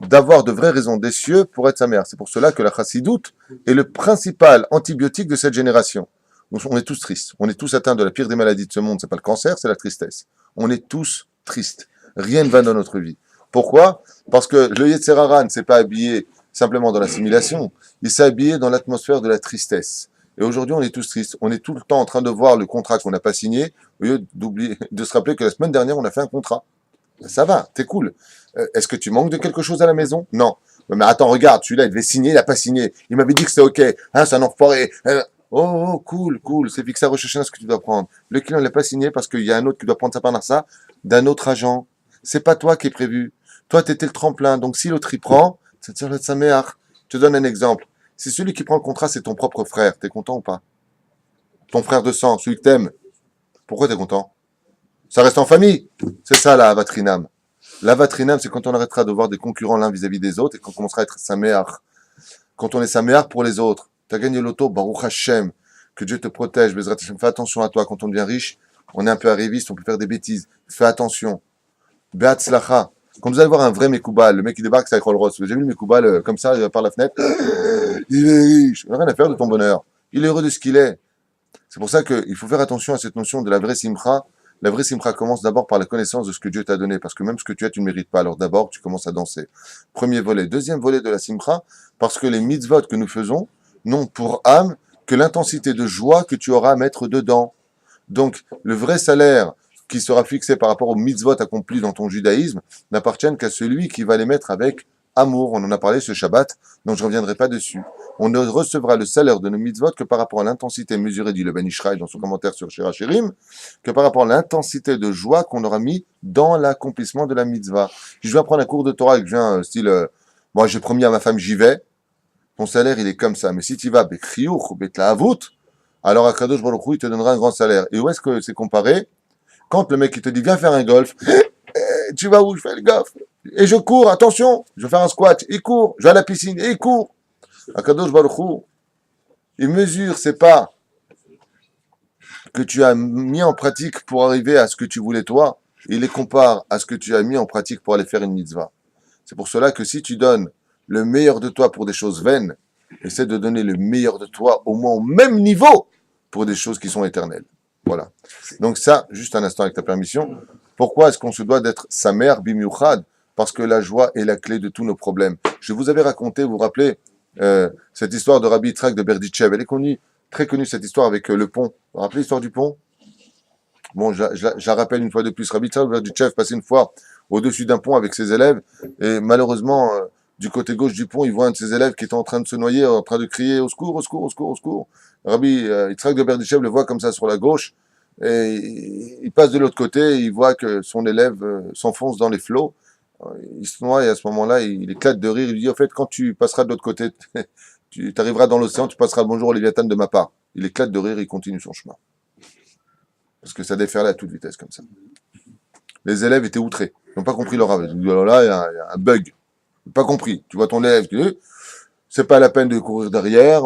d'avoir de vraies raisons des cieux pour être sa mère. C'est pour cela que la chassidoute est le principal antibiotique de cette génération. On est tous tristes. On est tous atteints de la pire des maladies de ce monde. C'est pas le cancer, c'est la tristesse. On est tous tristes. Rien ne va dans notre vie. Pourquoi? Parce que le Yetzer Hara ne s'est pas habillé simplement dans l'assimilation. Il s'est habillé dans l'atmosphère de la tristesse. Et aujourd'hui, on est tous tristes. On est tout le temps en train de voir le contrat qu'on n'a pas signé, au lieu de se rappeler que la semaine dernière, on a fait un contrat. Ça va, t'es cool. Est-ce que tu manques de quelque chose à la maison? Non. Mais attends, regarde, celui-là, il devait signer, il n'a pas signé. Il m'avait dit que c'était OK. Hein, c'est un enfoiré. Oh, cool. C'est fixe à rechercher ce que tu dois prendre. Le client, il n'a pas signé parce qu'il y a un autre qui doit prendre sa part dans ça, d'un autre agent. C'est pas toi qui est prévu. Toi, tu étais le tremplin. Donc, si l'autre y prend, ça tire de sa mère. Je te donne un exemple. Si celui qui prend le contrat, c'est ton propre frère, t'es content ou pas? Ton frère de sang, celui que t'aimes. Pourquoi t'es content? Ça reste en famille. C'est ça, la avatrinam. L'avatrinam, c'est quand on arrêtera de voir des concurrents l'un vis-à-vis des autres et quand on commencera à être sa mère. Quand on est sa mère pour les autres. T'as gagné l'auto, Baruch Hashem. Que Dieu te protège, Bezrat Hashem. Fais attention à toi. Quand on devient riche, on est un peu arriviste, on peut faire des bêtises. Fais attention. Be'atzlacha. Quand vous allez voir un vrai Mekoubal, le mec qui débarque, c'est avec Rolls Royce. Vous avez vu le Mekoubal comme ça, par la fenêtre? Il est riche. Il n'a rien à faire de ton bonheur. Il est heureux de ce qu'il est. C'est pour ça qu'il faut faire attention à cette notion de la vraie simcha. La vraie simcha commence d'abord par la connaissance de ce que Dieu t'a donné. Parce que même ce que tu as, tu ne mérites pas. Alors d'abord, tu commences à danser. Premier volet. Deuxième volet de la simcha, parce que les mitzvot que nous faisons n'ont pour âme que l'intensité de joie que tu auras à mettre dedans. Donc, le vrai salaire qui sera fixé par rapport aux mitzvot accomplis dans ton judaïsme n'appartiennent qu'à celui qui va les mettre avec amour. On en a parlé ce Shabbat, donc je ne reviendrai pas dessus. On ne recevra le salaire de nos mitzvot que par rapport à l'intensité mesurée, dit le Ben Ishraï dans son commentaire sur Shir HaShirim, que par rapport à l'intensité de joie qu'on aura mis dans l'accomplissement de la mitzvah. Si je vais apprendre un cours de Torah et que je viens, style, moi j'ai promis à ma femme, j'y vais, ton salaire il est comme ça. Mais si tu vas, Bekhriouk ou Betlahavut, alors Akadosh Baruch Hu, il te donnera un grand salaire. Et où est-ce que c'est comparé? Quand le mec il te dit, viens faire un golf, tu vas où? Je fais le golf. Et je cours, attention, je vais faire un squat, il court, je vais à la piscine, et il court. Akadosh Baruch Hu, il mesure ses pas que tu as mis en pratique pour arriver à ce que tu voulais toi, il les compare à ce que tu as mis en pratique pour aller faire une mitzvah. C'est pour cela que si tu donnes le meilleur de toi pour des choses vaines, essaie de donner le meilleur de toi au moins au même niveau pour des choses qui sont éternelles. Voilà. Donc ça, juste un instant avec ta permission, pourquoi est-ce qu'on se doit d'être sa mère, bimiuchad? Parce que la joie est la clé de tous nos problèmes. Je vous avais raconté, vous vous rappelez, cette histoire de Rabbi Yitzhak de Berditchev. Elle est connue, très connue cette histoire avec le pont. Vous vous rappelez l'histoire du pont? Bon, je la rappelle une fois de plus. Rabbi Yitzhak de Berditchev passait une fois au-dessus d'un pont avec ses élèves et malheureusement, du côté gauche du pont, il voit un de ses élèves qui est en train de se noyer, en train de crier au secours, au secours, au secours, au secours. Rabbi Yitzhak de Berditchev le voit comme ça sur la gauche et il passe de l'autre côté et il voit que son élève s'enfonce dans les flots. Il se noie et à ce moment-là, il éclate de rire. Il dit, en fait, quand tu passeras de l'autre côté, tu arriveras dans l'océan, tu passeras le bonjour au Léviathan de ma part. Il éclate de rire et il continue son chemin. Parce que ça déferlait à toute vitesse comme ça. Les élèves étaient outrés. Ils n'ont pas compris leur rave. Ils disent, oh là, il y a un bug. Ils n'ont pas compris. Tu vois ton élève, c'est pas la peine de courir derrière.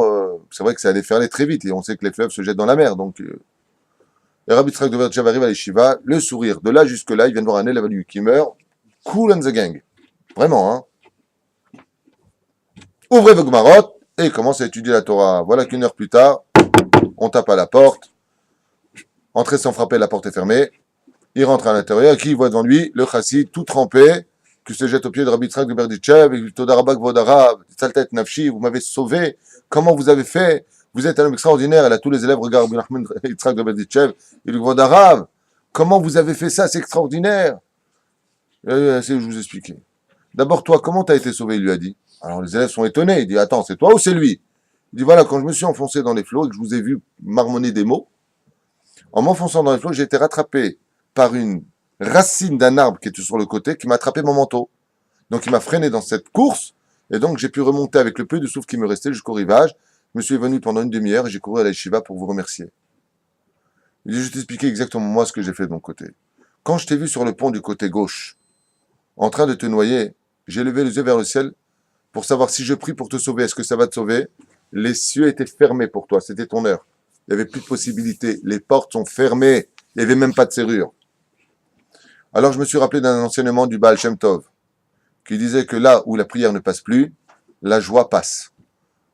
C'est vrai que ça a déferlé très vite et on sait que les fleuves se jettent dans la mer. Donc, et Rabbi Yitzhak de Berditchev arrive à l'Yeshiva, le sourire. De là jusque-là, il vient de voir un élève à lui qui meurt. Cool and the gang. Vraiment, hein. Ouvrez vos gmarot et il commence à étudier la Torah. Voilà qu'une heure plus tard, on tape à la porte. Entrer sans frapper, la porte est fermée. Il rentre à l'intérieur. Qui voit devant lui? Le chassid, tout trempé, qui se jette au pied de Rabbi Yitzhak de Berditchev. Et Todarabak Vodarav, Saltet Nafshi, vous m'avez sauvé. Comment vous avez fait? Vous êtes un homme extraordinaire. Elle a tous les élèves, regarde Rabbi Yitzhak de Berditchev. Il lui Vodarav, comment vous avez fait ça? C'est extraordinaire. C'est ce que je vous expliquais. D'abord, toi, comment tu as été sauvé? Il lui a dit. Alors, les élèves sont étonnés. Il dit, attends, c'est toi ou c'est lui? Il dit, voilà, quand je me suis enfoncé dans les flots et que je vous ai vu marmonner des mots, en m'enfonçant dans les flots, j'ai été rattrapé par une racine d'un arbre qui était sur le côté, qui m'a attrapé mon manteau. Donc, il m'a freiné dans cette course, et donc j'ai pu remonter avec le peu de souffle qui me restait jusqu'au rivage. Je me suis venu pendant une demi-heure et j'ai couru à la yeshiva pour vous remercier. Il dit, je t'expliquais exactement moi ce que j'ai fait de mon côté. Quand je t'ai vu sur le pont du côté gauche, en train de te noyer, j'ai levé les yeux vers le ciel pour savoir si je prie pour te sauver, est-ce que ça va te sauver? Les cieux étaient fermés pour toi, c'était ton heure. Il n'y avait plus de possibilité. Les portes sont fermées, il n'y avait même pas de serrure. Alors je me suis rappelé d'un enseignement du Baal Shem Tov, qui disait que là où la prière ne passe plus, la joie passe.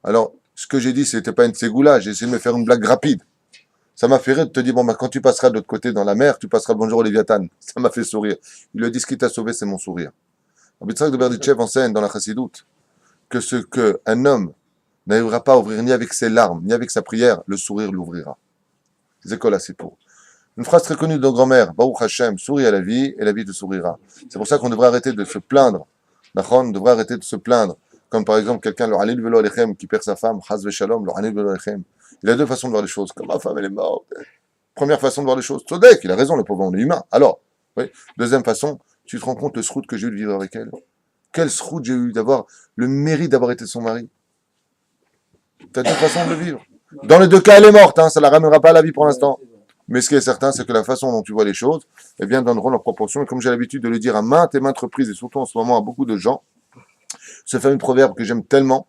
Alors, ce que j'ai dit, c'était pas une ségoula, j'ai essayé de me faire une blague rapide. Ça m'a fait rire de te dire, bon, bah, quand tu passeras de l'autre côté dans la mer, tu passeras le bonjour au Léviathan. Ça m'a fait sourire. Il lui a dit, ce qui t'a sauvé, c'est mon sourire. Rabbi Yitzhak de Berditchev enseigne dans la Chassidoute que ce qu'un homme n'arrivera pas à ouvrir ni avec ses larmes, ni avec sa prière, le sourire l'ouvrira. C'est quoi là, c'est pour. Une phrase très connue de nos grands-mères, Baruch Hashem, souris à la vie et la vie te sourira. C'est pour ça qu'on devrait arrêter de se plaindre. On devrait arrêter de se plaindre. Comme par exemple quelqu'un, le Halil Velo Alechem, qui perd sa femme, Chaz Veshalom, le Halil Velo Alechem. Il a deux façons de voir les choses. Comme ma femme, elle est morte. Première façon de voir les choses. Tzodek, il a raison, le pauvre, on est humain. Alors, oui. Deuxième façon, tu te rends compte le srout que j'ai eu de vivre avec elle. Quel srout j'ai eu d'avoir le mérite d'avoir été son mari. Tu as deux façons de le vivre. Dans les deux cas, elle est morte, hein, ça ne la ramènera pas à la vie pour l'instant. Mais ce qui est certain, c'est que la façon dont tu vois les choses, eh bien, donneront leur proportion. Et comme j'ai l'habitude de le dire à maintes et maintes reprises, et surtout en ce moment à beaucoup de gens, ce fameux proverbe que j'aime tellement,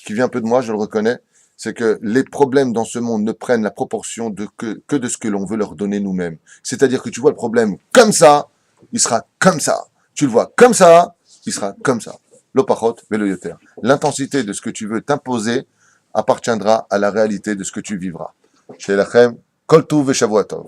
qui vient un peu de moi, je le reconnais, c'est que les problèmes dans ce monde ne prennent la proportion que de ce que l'on veut leur donner nous-mêmes. C'est-à-dire que tu vois le problème comme ça, il sera comme ça. Tu le vois comme ça, il sera comme ça. L'opachot, veloyoter. L'intensité de ce que tu veux t'imposer appartiendra à la réalité de ce que tu vivras. Chez Lachem, Kol Tov ve Shavua Tov.